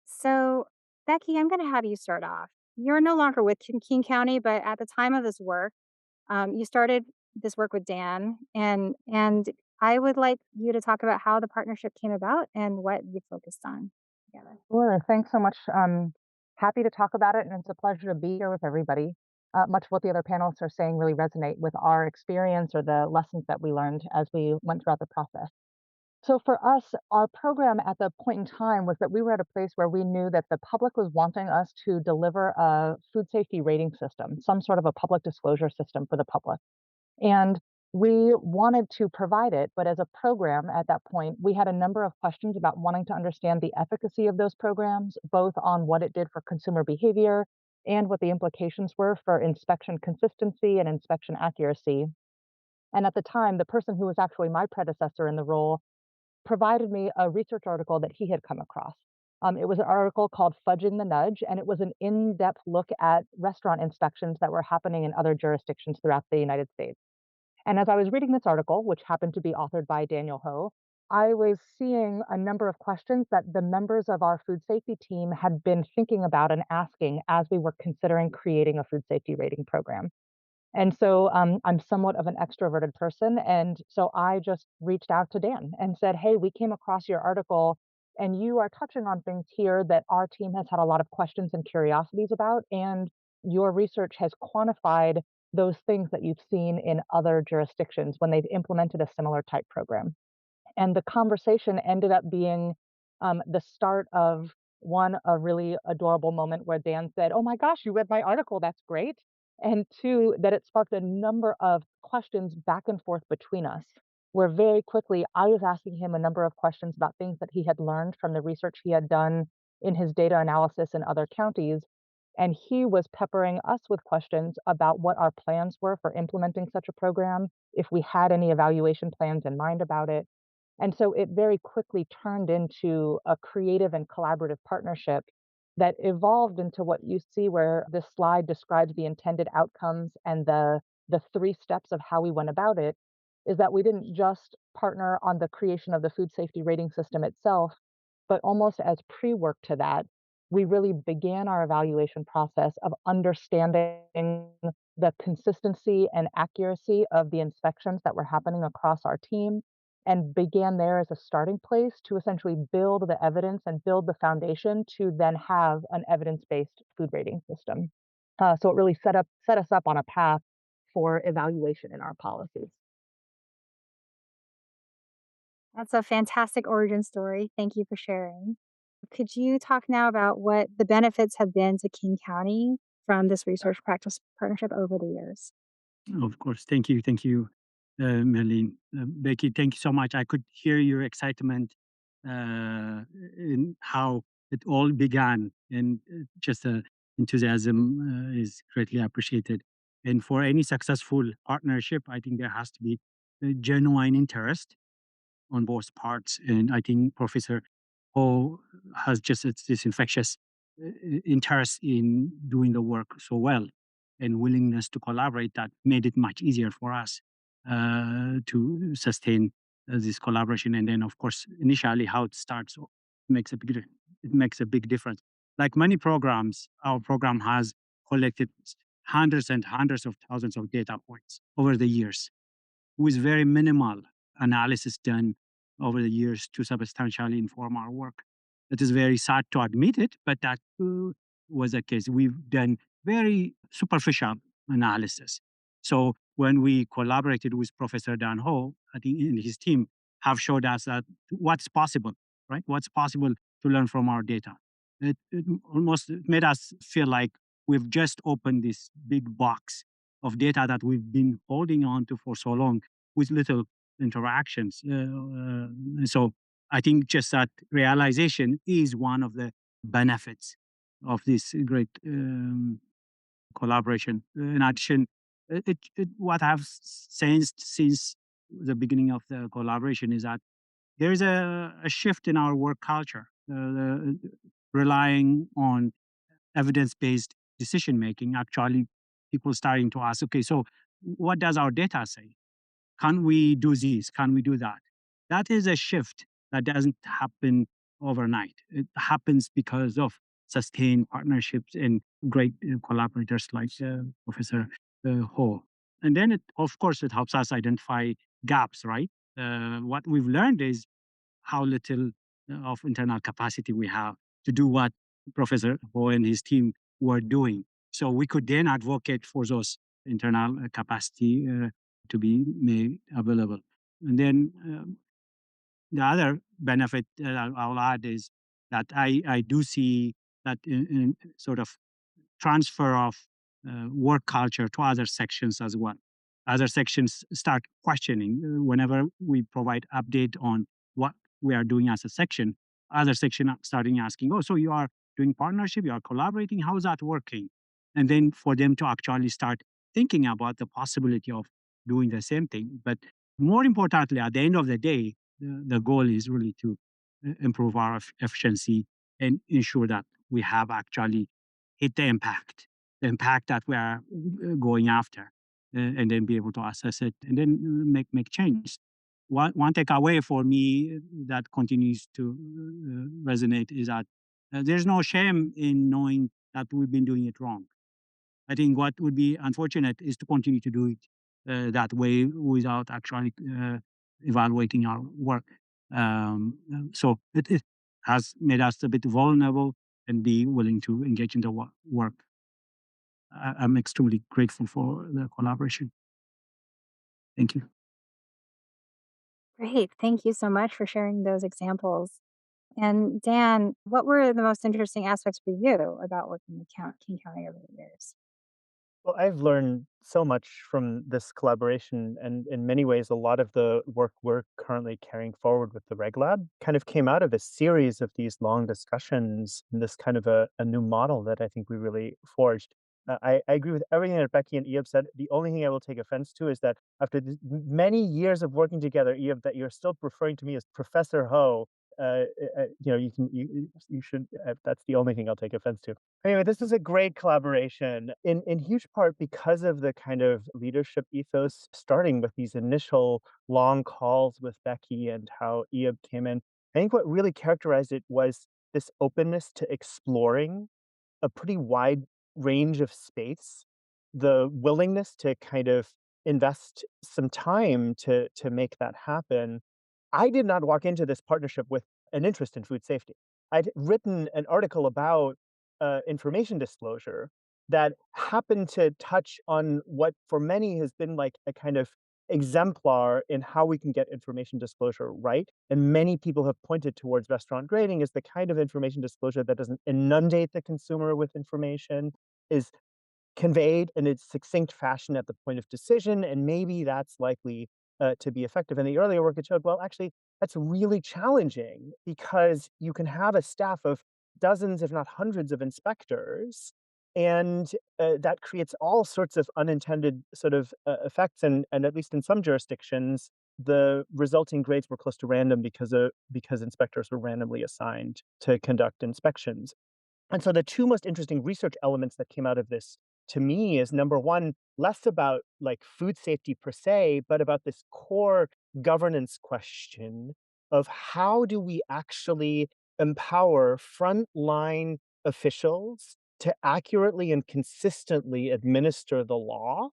So, Becky, I'm going to have you start off. You're no longer with King County, but at the time of this work, you started this work with Dan, and I would like you to talk about how the partnership came about and what you focused on together. Sure. Thanks so much. Happy to talk about it, and it's a pleasure to be here with everybody. Much of what the other panelists are saying really resonate with our experience or the lessons that we learned as we went throughout the process. So for us, our program at the point in time was that we were at a place where we knew that the public was wanting us to deliver a food safety rating system, some sort of a public disclosure system for the public. And we wanted to provide it, but as a program at that point, we had a number of questions about wanting to understand the efficacy of those programs, both on what it did for consumer behavior and what the implications were for inspection consistency and inspection accuracy. And at the time, the person who was actually my predecessor in the role provided me a research article that he had come across. It was an article called Fudging the Nudge, and it was an in depth look at restaurant inspections that were happening in other jurisdictions throughout the United States. And as I was reading this article, which happened to be authored by Daniel Ho, I was seeing a number of questions that the members of our food safety team had been thinking about and asking as we were considering creating a food safety rating program. And so I'm somewhat of an extroverted person. And so I just reached out to Dan and said, hey, we came across your article and you are touching on things here that our team has had a lot of questions and curiosities about. And your research has quantified those things that you've seen in other jurisdictions when they've implemented a similar type program. And the conversation ended up being the start of one, a really adorable moment where Dan said, oh my gosh, you read my article. That's great. And two, that it sparked a number of questions back and forth between us, where very quickly I was asking him a number of questions about things that he had learned from the research he had done in his data analysis in other counties. And he was peppering us with questions about what our plans were for implementing such a program, if we had any evaluation plans in mind about it. And so it very quickly turned into a creative and collaborative partnership that evolved into what you see where this slide describes the intended outcomes and the three steps of how we went about it is that we didn't just partner on the creation of the food safety rating system itself, but almost as pre-work to that, we really began our evaluation process of understanding the consistency and accuracy of the inspections that were happening across our team and began there as a starting place to essentially build the evidence and build the foundation to then have an evidence-based food rating system. So it really set us up on a path for evaluation in our policies. That's a fantastic origin story. Thank you for sharing. Could you talk now about what the benefits have been to King County from this research practice partnership over the years? Of course. Thank you. Thank you, Merlin. Becky, thank you so much. I could hear your excitement in how it all began, and just enthusiasm is greatly appreciated. And for any successful partnership, I think there has to be a genuine interest on both parts. And I think Professor Ho has just this infectious interest in doing the work so well and willingness to collaborate that made it much easier for us to sustain this collaboration. And then, of course, initially how it starts it makes a big difference. Like many programs, our program has collected hundreds and hundreds of thousands of data points over the years, with very minimal analysis done over the years to substantially inform our work. It is very sad to admit it, but that was the case. We've done very superficial analysis. So when we collaborated with Professor Dan Ho, I think in his team have showed us that what's possible, right? What's possible to learn from our data. It almost made us feel like we've just opened this big box of data that we've been holding on to for so long with little interactions. So I think just that realization is one of the benefits of this great collaboration. In addition, what I've sensed since the beginning of the collaboration is that there is a shift in our work culture, relying on evidence-based decision making. Actually, people starting to ask, okay, so what does our data say? Can we do this? Can we do that? That is a shift that doesn't happen overnight. It happens because of sustained partnerships and great collaborators like Professor Ho. And then, of course, it helps us identify gaps, right? What we've learned is how little of internal capacity we have to do what Professor Ho and his team were doing. So we could then advocate for those internal capacity to be made available. And then the other benefit that I'll add is that I do see that in sort of transfer of work culture to other sections as well. Other sections start questioning whenever we provide update on what we are doing as a section. Other section are starting asking, "Oh, so you are doing partnership? You are collaborating? How is that working?" And then for them to actually start thinking about the possibility of doing the same thing. But more importantly, at the end of the day, the goal is really to improve our efficiency and ensure that we have actually hit the impact that we are going after, and then be able to assess it and then make changes. One takeaway for me that continues to resonate is that there's no shame in knowing that we've been doing it wrong. I think what would be unfortunate is to continue to do it that way without actually evaluating our work. So it has made us a bit vulnerable and be willing to engage in the work. I'm extremely grateful for the collaboration. Thank you. Great. Thank you so much for sharing those examples. And Dan, what were the most interesting aspects for you about working with King County over the years? Well, I've learned so much from this collaboration, and in many ways, a lot of the work we're currently carrying forward with the Reg Lab kind of came out of a series of these long discussions and this kind of a new model that I think we really forged. I agree with everything that Becky and Eyob said. The only thing I will take offense to is that after many years of working together, Eyob, that you're still referring to me as Professor Ho. You should. That's the only thing I'll take offense to. Anyway, this was a great collaboration in huge part because of the kind of leadership ethos, starting with these initial long calls with Becky and how Eyob came in. I think what really characterized it was this openness to exploring a pretty wide range of space, the willingness to kind of invest some time to make that happen. I did not walk into this partnership with an interest in food safety. I'd written an article about information disclosure that happened to touch on what for many has been like a kind of exemplar in how we can get information disclosure right. And many people have pointed towards restaurant grading as the kind of information disclosure that doesn't inundate the consumer with information, is conveyed in a succinct fashion at the point of decision, and maybe that's likely to be effective. And the earlier work it showed, well, actually, that's really challenging because you can have a staff of dozens, if not hundreds, of inspectors, and that creates all sorts of unintended sort of effects. And at least in some jurisdictions, the resulting grades were close to random because inspectors were randomly assigned to conduct inspections. And so the two most interesting research elements that came out of this to me is number one, less about like food safety per se, but about this core governance question of how do we actually empower frontline officials to accurately and consistently administer the law,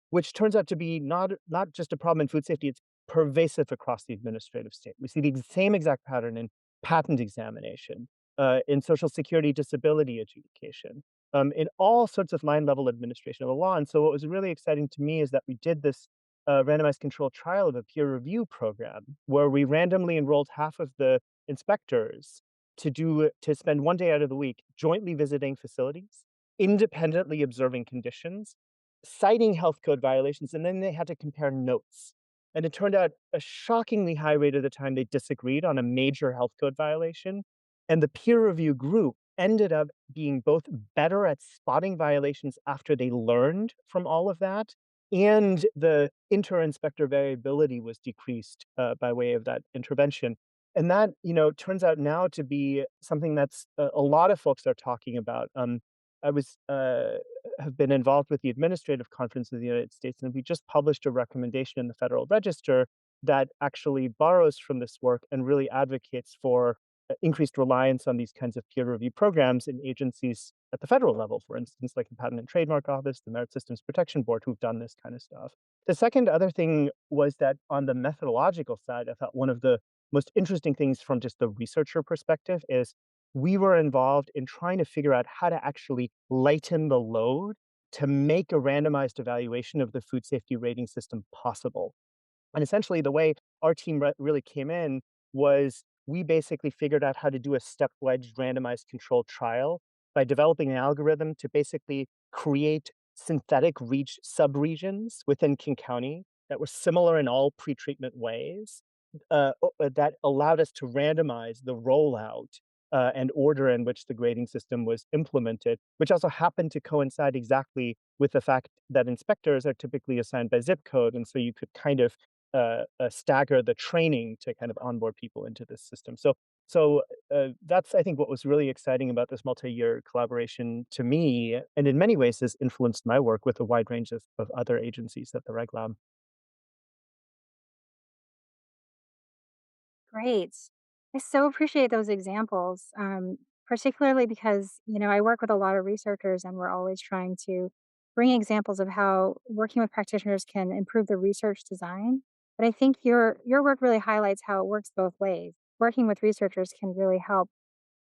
which turns out to be not just a problem in food safety, it's pervasive across the administrative state. We see the same exact pattern in patent examination. in Social Security disability adjudication, in all sorts of line level administration of the law. And so, what was really exciting to me is that we did this randomized controlled trial of a peer review program where we randomly enrolled half of the inspectors to spend 1 day out of the week jointly visiting facilities, independently observing conditions, citing health code violations, and then they had to compare notes. And it turned out a shockingly high rate of the time they disagreed on a major health code violation. And the peer review group ended up being both better at spotting violations after they learned from all of that, and the inter-inspector variability was decreased by way of that intervention. And that, turns out now to be something that's a lot of folks are talking about. I was have been involved with the Administrative Conference of the United States, and we just published a recommendation in the Federal Register that actually borrows from this work and really advocates for increased reliance on these kinds of peer review programs in agencies at the federal level, for instance, like the Patent and Trademark Office, the Merit Systems Protection Board, who've done this kind of stuff. The second other thing was that on the methodological side, I thought one of the most interesting things from just the researcher perspective is we were involved in trying to figure out how to actually lighten the load to make a randomized evaluation of the food safety rating system possible. And essentially, the way our team really came in was we basically figured out how to do a stepwise randomized controlled trial by developing an algorithm to basically create synthetic subregions within King County that were similar in all pretreatment ways, that allowed us to randomize the rollout and order in which the grading system was implemented, which also happened to coincide exactly with the fact that inspectors are typically assigned by zip code. And so you could kind of stagger the training to kind of onboard people into this system. So that's, I think, what was really exciting about this multi-year collaboration to me, and in many ways has influenced my work with a wide range of other agencies at the Reg Lab. Great. I so appreciate those examples, particularly because, I work with a lot of researchers and we're always trying to bring examples of how working with practitioners can improve the research design. But I think your work really highlights how it works both ways. Working with researchers can really help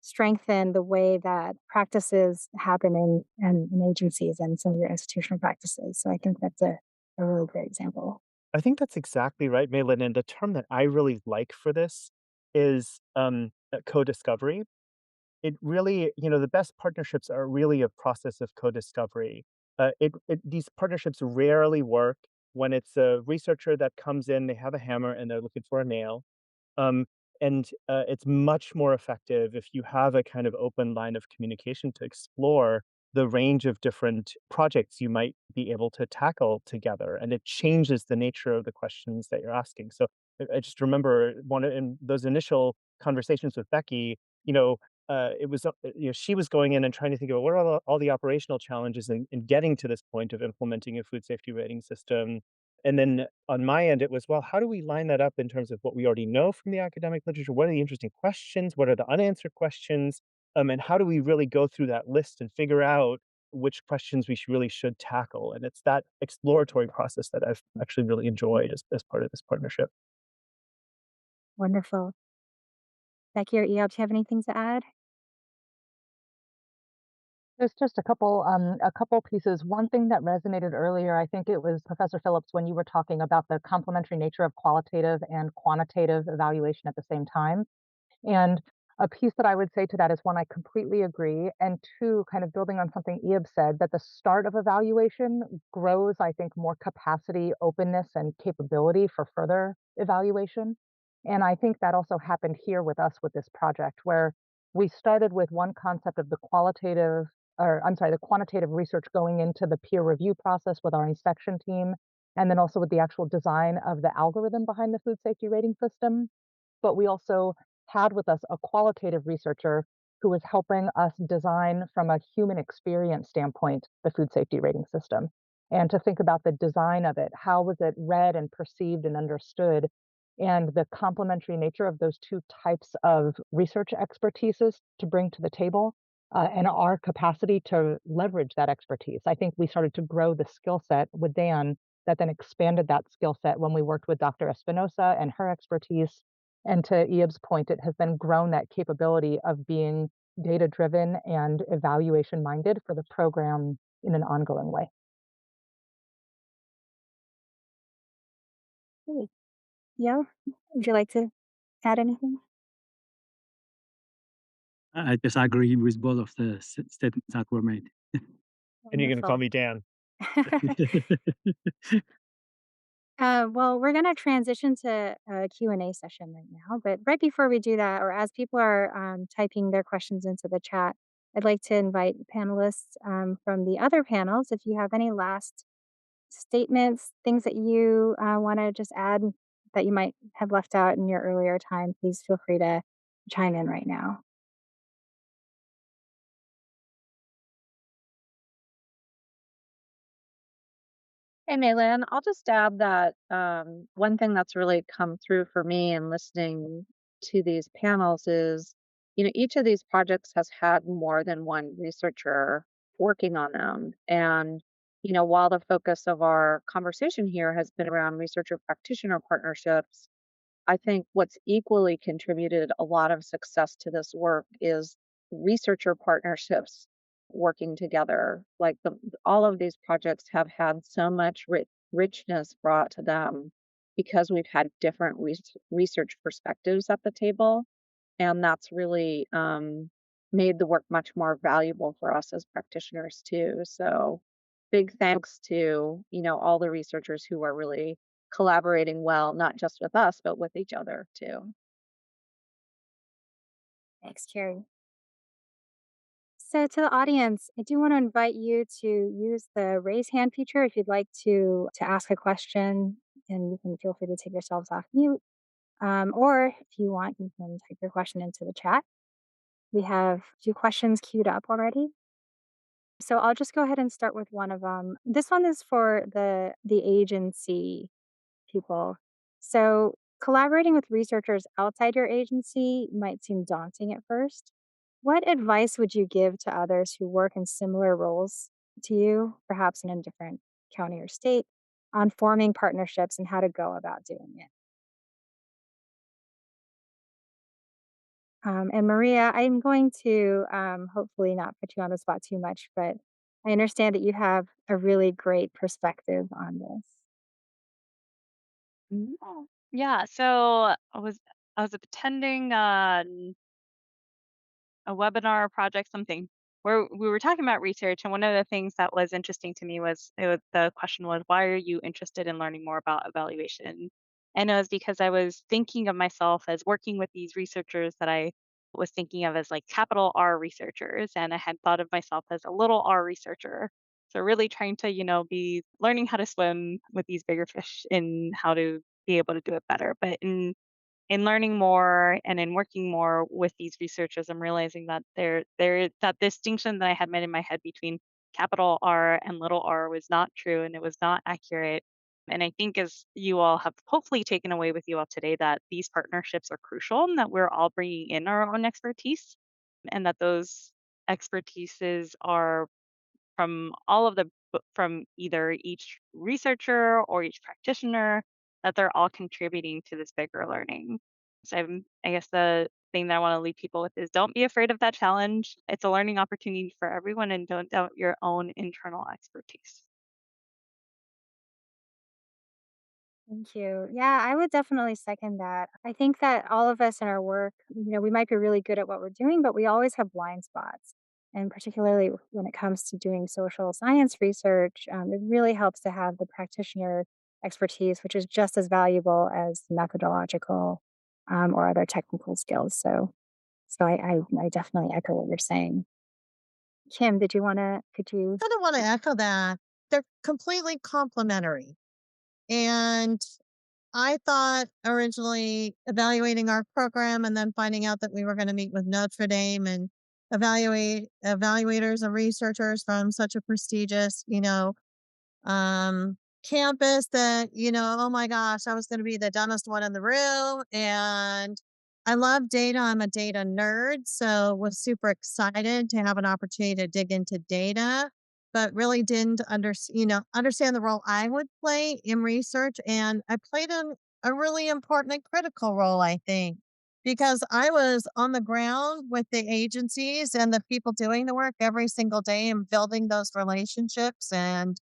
strengthen the way that practices happen in agencies and some of your institutional practices. So I think that's a really great example. I think that's exactly right, Malin. And the term that I really like for this is co-discovery. It really, the best partnerships are really a process of co-discovery. These partnerships rarely work when it's a researcher that comes in, they have a hammer and they're looking for a nail. Um, and it's much more effective if you have a kind of open line of communication to explore the range of different projects you might be able to tackle together. And it changes the nature of the questions that you're asking. So I just remember in those initial conversations with Becky, it was, she was going in and trying to think about what are all the operational challenges in getting to this point of implementing a food safety rating system. And then on my end, it was, well, how do we line that up in terms of what we already know from the academic literature? What are the interesting questions? What are the unanswered questions? And how do we really go through that list and figure out which questions we really should tackle? And it's that exploratory process that I've actually really enjoyed as part of this partnership. Wonderful. Becky or Eyob, do you have anything to add? There's just a couple pieces. One thing that resonated earlier, I think it was Professor Phillips, when you were talking about the complementary nature of qualitative and quantitative evaluation at the same time. And a piece that I would say to that is one, I completely agree. And two, kind of building on something Eob said, that the start of evaluation grows, I think, more capacity, openness, and capability for further evaluation. And I think that also happened here with us with this project, where we started with one concept of the quantitative research going into the peer review process with our inspection team, and then also with the actual design of the algorithm behind the food safety rating system. But we also had with us a qualitative researcher who was helping us design from a human experience standpoint the food safety rating system, and to think about the design of it. How was it read and perceived and understood? And the complementary nature of those two types of research expertises to bring to the table, and our capacity to leverage that expertise. I think we started to grow the skill set with Dan that then expanded that skill set when we worked with Dr. Espinosa and her expertise. And to Eob's point, it has then grown that capability of being data driven and evaluation minded for the program in an ongoing way. Great. Yeah. Would you like to add anything? I just agree with both of the statements that were made. And you're gonna call Wonderful. me Dan. Well, we're going to transition to a Q&A session right now. But right before we do that, or as people are typing their questions into the chat, I'd like to invite panelists from the other panels. If you have any last statements, things that you want to just add that you might have left out in your earlier time, please feel free to chime in right now. Hey, Maylin, I'll just add that one thing that's really come through for me in listening to these panels is, each of these projects has had more than one researcher working on them. And, while the focus of our conversation here has been around researcher practitioner partnerships, I think what's equally contributed a lot of success to this work is researcher partnerships working together. Like all of these projects have had so much richness brought to them because we've had different research perspectives at the table. And that's really made the work much more valuable for us as practitioners too. So big thanks to, all the researchers who are really collaborating well, not just with us, but with each other too. Thanks, Carrie. So to the audience, I do want to invite you to use the raise hand feature if you'd like to ask a question, and you can feel free to take yourselves off mute. Or if you want, you can type your question into the chat. We have 2 questions queued up already. So I'll just go ahead and start with one of them. This one is for the agency people. So collaborating with researchers outside your agency might seem daunting at first. What advice would you give to others who work in similar roles to you, perhaps in a different county or state, on forming partnerships and how to go about doing it? And Maria, I'm going to hopefully not put you on the spot too much, but I understand that you have a really great perspective on this. Oh. Yeah, so I was attending a webinar project, something where we were talking about research, and one of the things that was interesting to me was the question was, why are you interested in learning more about evaluation? And it was because I was thinking of myself as working with these researchers that I was thinking of as like capital R researchers, and I had thought of myself as a little R researcher. So really trying to, be learning how to swim with these bigger fish and how to be able to do it better. But in learning more and in working more with these researchers, I'm realizing that that distinction that I had made in my head between capital R and little r was not true and it was not accurate. And I think as you all have hopefully taken away with you all today, that these partnerships are crucial and that we're all bringing in our own expertise and that those expertises are from all of the from either each researcher or each practitioner, that they're all contributing to this bigger learning. So I guess the thing that I want to leave people with is don't be afraid of that challenge. It's a learning opportunity for everyone, and don't doubt your own internal expertise. Thank you. Yeah, I would definitely second that. I think that all of us in our work, we might be really good at what we're doing, but we always have blind spots. And particularly when it comes to doing social science research, it really helps to have the practitioner expertise, which is just as valuable as the methodological or other technical skills. So I definitely echo what you're saying. Kim, could you? Kind of want to echo that. They're completely complementary. And I thought originally evaluating our program and then finding out that we were going to meet with Notre Dame and evaluate evaluators and researchers from such a prestigious, um, campus that, oh my gosh, I was going to be the dumbest one in the room. And I love data. I'm a data nerd. So was super excited to have an opportunity to dig into data, but really didn't understand the role I would play in research. And I played a really important and critical role, I think. because I was on the ground with the agencies and the people doing the work every single day and building those relationships. And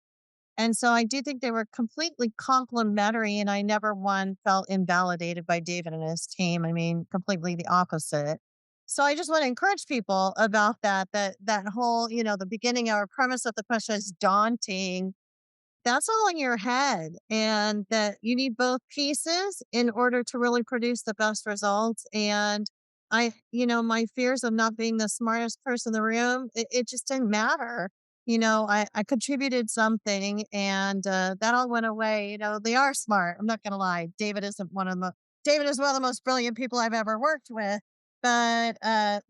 so I do think they were completely complementary, and I never one felt invalidated by David and his team. I mean, completely the opposite. So I just want to encourage people about that whole, the beginning or premise of the question is daunting. That's all in your head, and that you need both pieces in order to really produce the best results. And my fears of not being the smartest person in the room, it just didn't matter. I contributed something, and that all went away. They are smart. I'm not going to lie. David is one of the most brilliant people I've ever worked with. But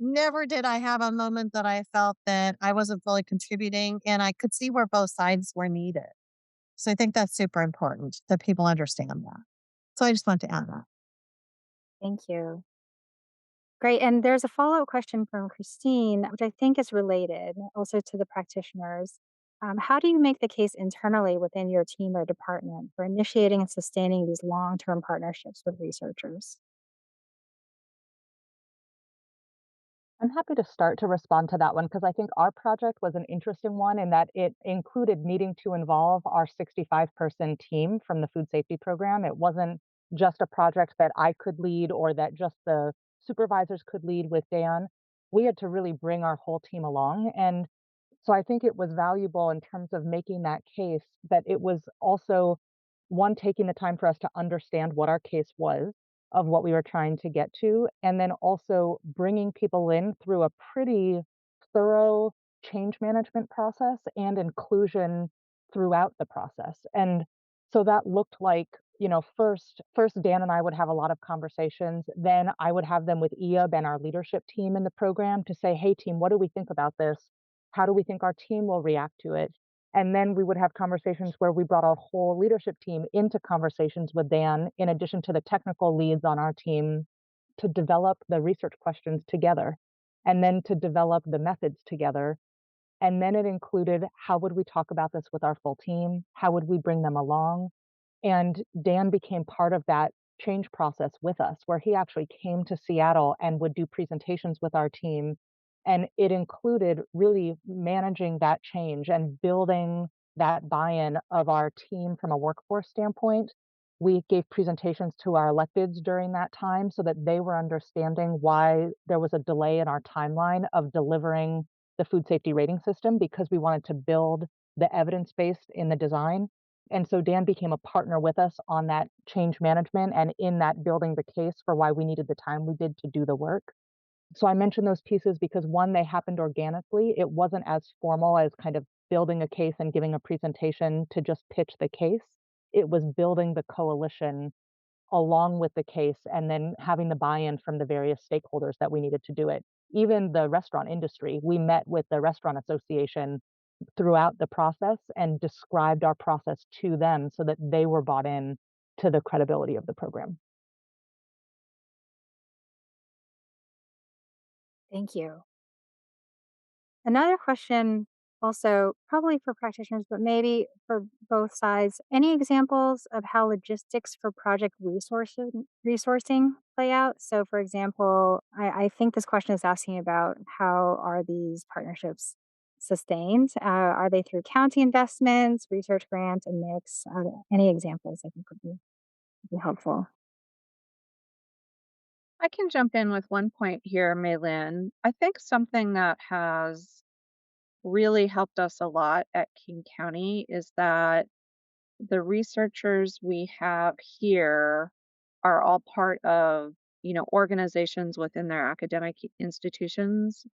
never did I have a moment that I felt that I wasn't fully contributing, and I could see where both sides were needed. So I think that's super important that people understand that. So I just want to add that. Thank you. Great. And there's a follow up question from Christine, which I think is related also to the practitioners. How do you make the case internally within your team or department for initiating and sustaining these long term partnerships with researchers? I'm happy to start to respond to that one because I think our project was an interesting one in that it included needing to involve our 65-person team from the food safety program. It wasn't just a project that I could lead or that just the supervisors could lead with Dan. We had to really bring our whole team along. And so I think it was valuable in terms of making that case, but it was also one, taking the time for us to understand what our case was of what we were trying to get to, and then also bringing people in through a pretty thorough change management process and inclusion throughout the process. And so that looked like, first Dan and I would have a lot of conversations. Then I would have them with Eyob and our leadership team in the program to say, hey team, what do we think about this? How do we think our team will react to it? And then we would have conversations where we brought our whole leadership team into conversations with Dan, in addition to the technical leads on our team, to develop the research questions together and then to develop the methods together. And then it included, how would we talk about this with our full team? How would we bring them along? And Dan became part of that change process with us, where he actually came to Seattle and would do presentations with our team. And it included really managing that change and building that buy in of our team from a workforce standpoint. We gave presentations to our electeds during that time so that they were understanding why there was a delay in our timeline of delivering the food safety rating system, because we wanted to build the evidence base in the design. And so Dan became a partner with us on that change management and in that building the case for why we needed the time we did to do the work. So I mentioned those pieces because one, they happened organically. It wasn't as formal as kind of building a case and giving a presentation to just pitch the case. It was building the coalition along with the case and then having the buy-in from the various stakeholders that we needed to do it. Even the restaurant industry, we met with the Restaurant Association throughout the process and described our process to them so that they were bought in to the credibility of the program. Thank you. Another question, also probably for practitioners, but maybe for both sides. Any examples of how logistics for project resourcing play out? So, for example, I think this question is asking about how are these partnerships sustained? Are they through county investments, research grants, a mix? Any examples I think would be helpful. I can jump in with one point here, Maylin. I think something that has really helped us a lot at King County is that the researchers we have here are all part of, organizations within their academic institutions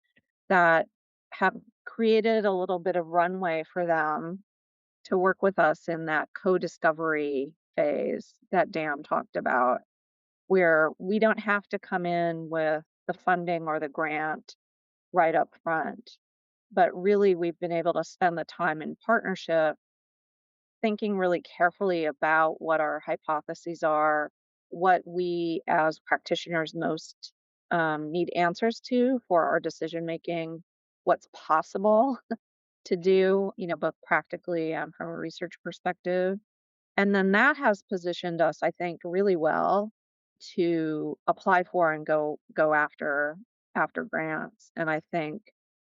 that have created a little bit of runway for them to work with us in that co-discovery phase that Dan talked about, where we don't have to come in with the funding or the grant right up front, but really we've been able to spend the time in partnership thinking really carefully about what our hypotheses are, what we as practitioners most need answers to for our decision making, what's possible to do, both practically and from a research perspective. And then that has positioned us, I think, really well to apply for and go after grants. And I think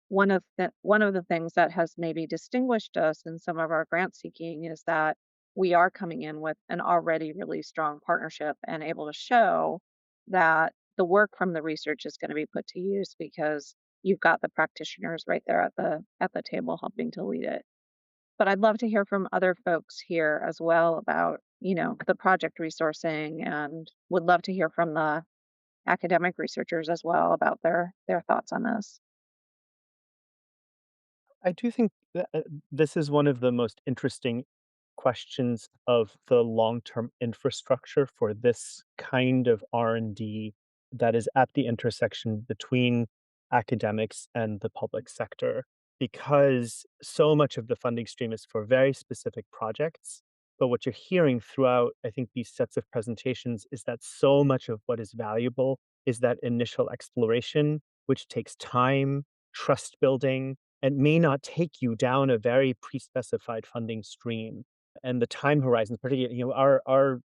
one of the things that has maybe distinguished us in some of our grant seeking is that we are coming in with an already really strong partnership and able to show that the work from the research is going to be put to use because you've got the practitioners right there at the table helping to lead it. But I'd love to hear from other folks here as well about, the project resourcing, and would love to hear from the academic researchers as well about their thoughts on this. I do think that this is one of the most interesting questions of the long-term infrastructure for this kind of R&D that is at the intersection between academics and the public sector, because so much of the funding stream is for very specific projects. But what you're hearing throughout, I think, these sets of presentations is that so much of what is valuable is that initial exploration, which takes time, trust building, and may not take you down a very pre-specified funding stream. And the time horizons, particularly, our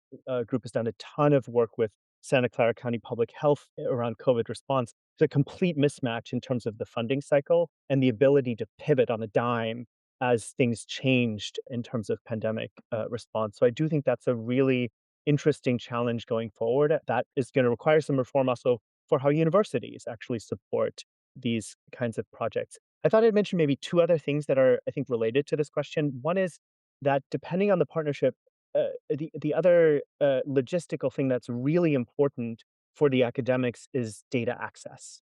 group has done a ton of work with Santa Clara County Public Health around COVID response. It's a complete mismatch in terms of the funding cycle and the ability to pivot on a dime as things changed in terms of pandemic response. So I do think that's a really interesting challenge going forward. That is going to require some reform also for how universities actually support these kinds of projects. I thought I'd mention maybe two other things that are, I think, related to this question. One is that depending on the partnership, the other logistical thing that's really important for the academics is data access.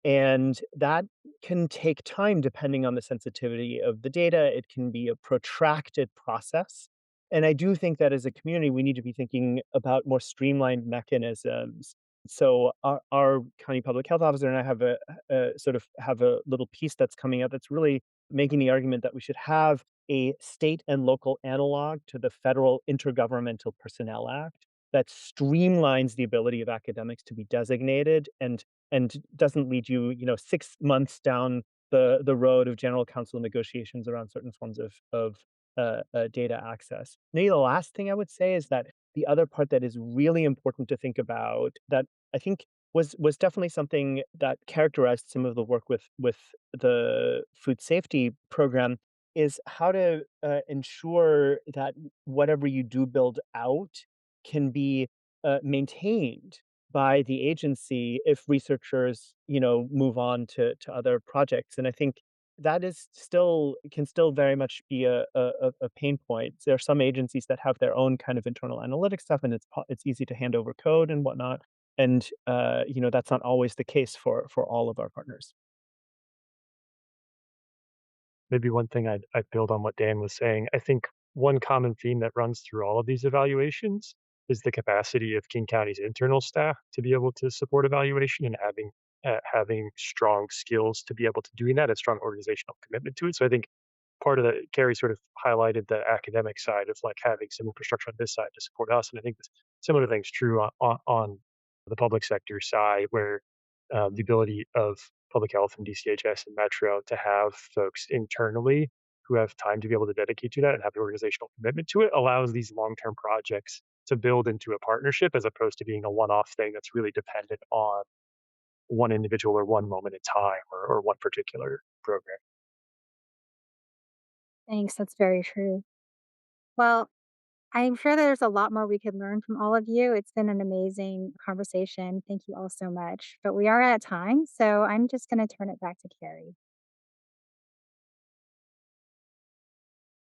And that can take time depending on the sensitivity of the data. It can be a protracted process. And I do think that as a community, we need to be thinking about more streamlined mechanisms. So our county public health officer and I have a sort of have a little piece that's coming out that's really making the argument that we should have a state and local analog to the federal Intergovernmental Personnel Act that streamlines the ability of academics to be designated and doesn't lead you, 6 months down the road of general counsel negotiations around certain forms of data access. Maybe the last thing I would say is that the other part that is really important to think about that I think was definitely something that characterized some of the work with the food safety program is how to ensure that whatever you do build out can be maintained by the agency if researchers, move on to other projects. And I think that is still can still very much be a pain point. There are some agencies that have their own kind of internal analytics stuff, and it's easy to hand over code and whatnot. And that's not always the case for all of our partners. Maybe one thing I'd build on what Dan was saying. I think one common theme that runs through all of these evaluations is the capacity of King County's internal staff to be able to support evaluation and having strong skills to be able to doing that and strong organizational commitment to it. So I think part of the Carrie sort of highlighted the academic side of like having some infrastructure on this side to support us, and I think this similar things true on the public sector side, where the ability of public health and DCHS and Metro to have folks internally who have time to be able to dedicate to that and have the organizational commitment to it allows these long-term projects to build into a partnership as opposed to being a one-off thing that's really dependent on one individual or one moment in time or one particular program. Thanks. That's very true. Well, I'm sure there's a lot more we could learn from all of you. It's been an amazing conversation. Thank you all so much. But we are at time, so I'm just going to turn it back to Carrie.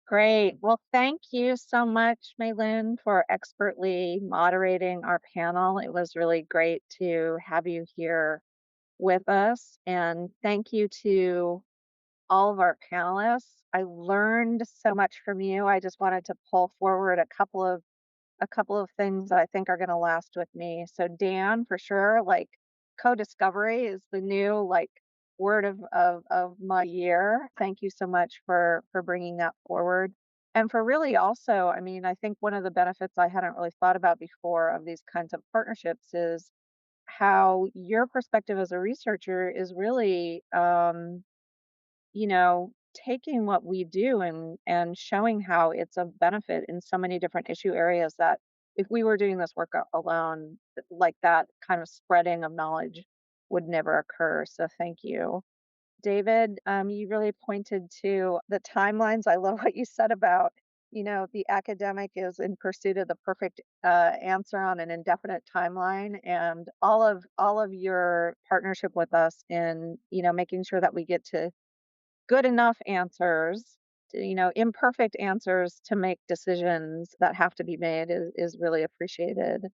Great. Well, thank you so much, Maylin, for expertly moderating our panel. It was really great to have you here with us. And thank you to all of our panelists. I learned so much from you. I just wanted to pull forward a couple of things that I think are going to last with me. So Dan, for sure, like co-discovery is the new like word of my year. Thank you so much for bringing that forward. And for really also, I mean, I think one of the benefits I hadn't really thought about before of these kinds of partnerships is how your perspective as a researcher is really taking what we do and showing how it's of benefit in so many different issue areas that if we were doing this work alone, like that kind of spreading of knowledge would never occur. So thank you. David, you really pointed to the timelines. I love what you said about, the academic is in pursuit of the perfect answer on an indefinite timeline, and all of your partnership with us in, making sure that we get to good enough answers, imperfect answers to make decisions that have to be made is really appreciated.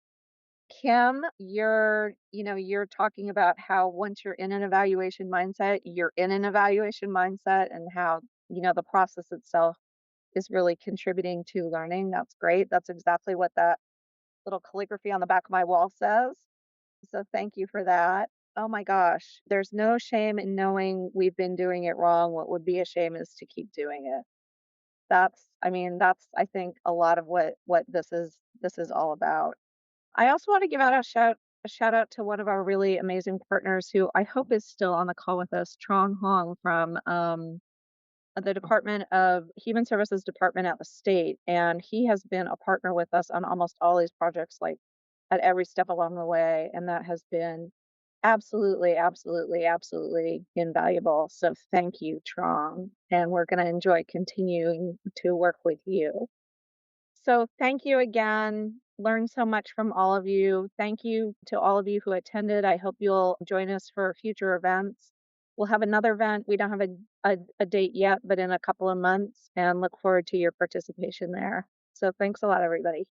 Kim, you're talking about how once you're in an evaluation mindset, you're in an evaluation mindset and how, the process itself is really contributing to learning. That's great. That's exactly what that little calligraphy on the back of my wall says. So thank you for that. Oh my gosh, there's no shame in knowing we've been doing it wrong. What would be a shame is to keep doing it. That's I think a lot of what this is all about. I also want to give out a shout out to one of our really amazing partners who I hope is still on the call with us, Trong Hong from the Department of Human Services Department at the state, and he has been a partner with us on almost all these projects, like at every step along the way, and that has been absolutely, absolutely, absolutely invaluable. So thank you, Trong, and we're going to enjoy continuing to work with you. So thank you again. Learned so much from all of you. Thank you to all of you who attended. I hope you'll join us for future events. We'll have another event. We don't have a date yet, but in a couple of months, and look forward to your participation there. So thanks a lot, everybody.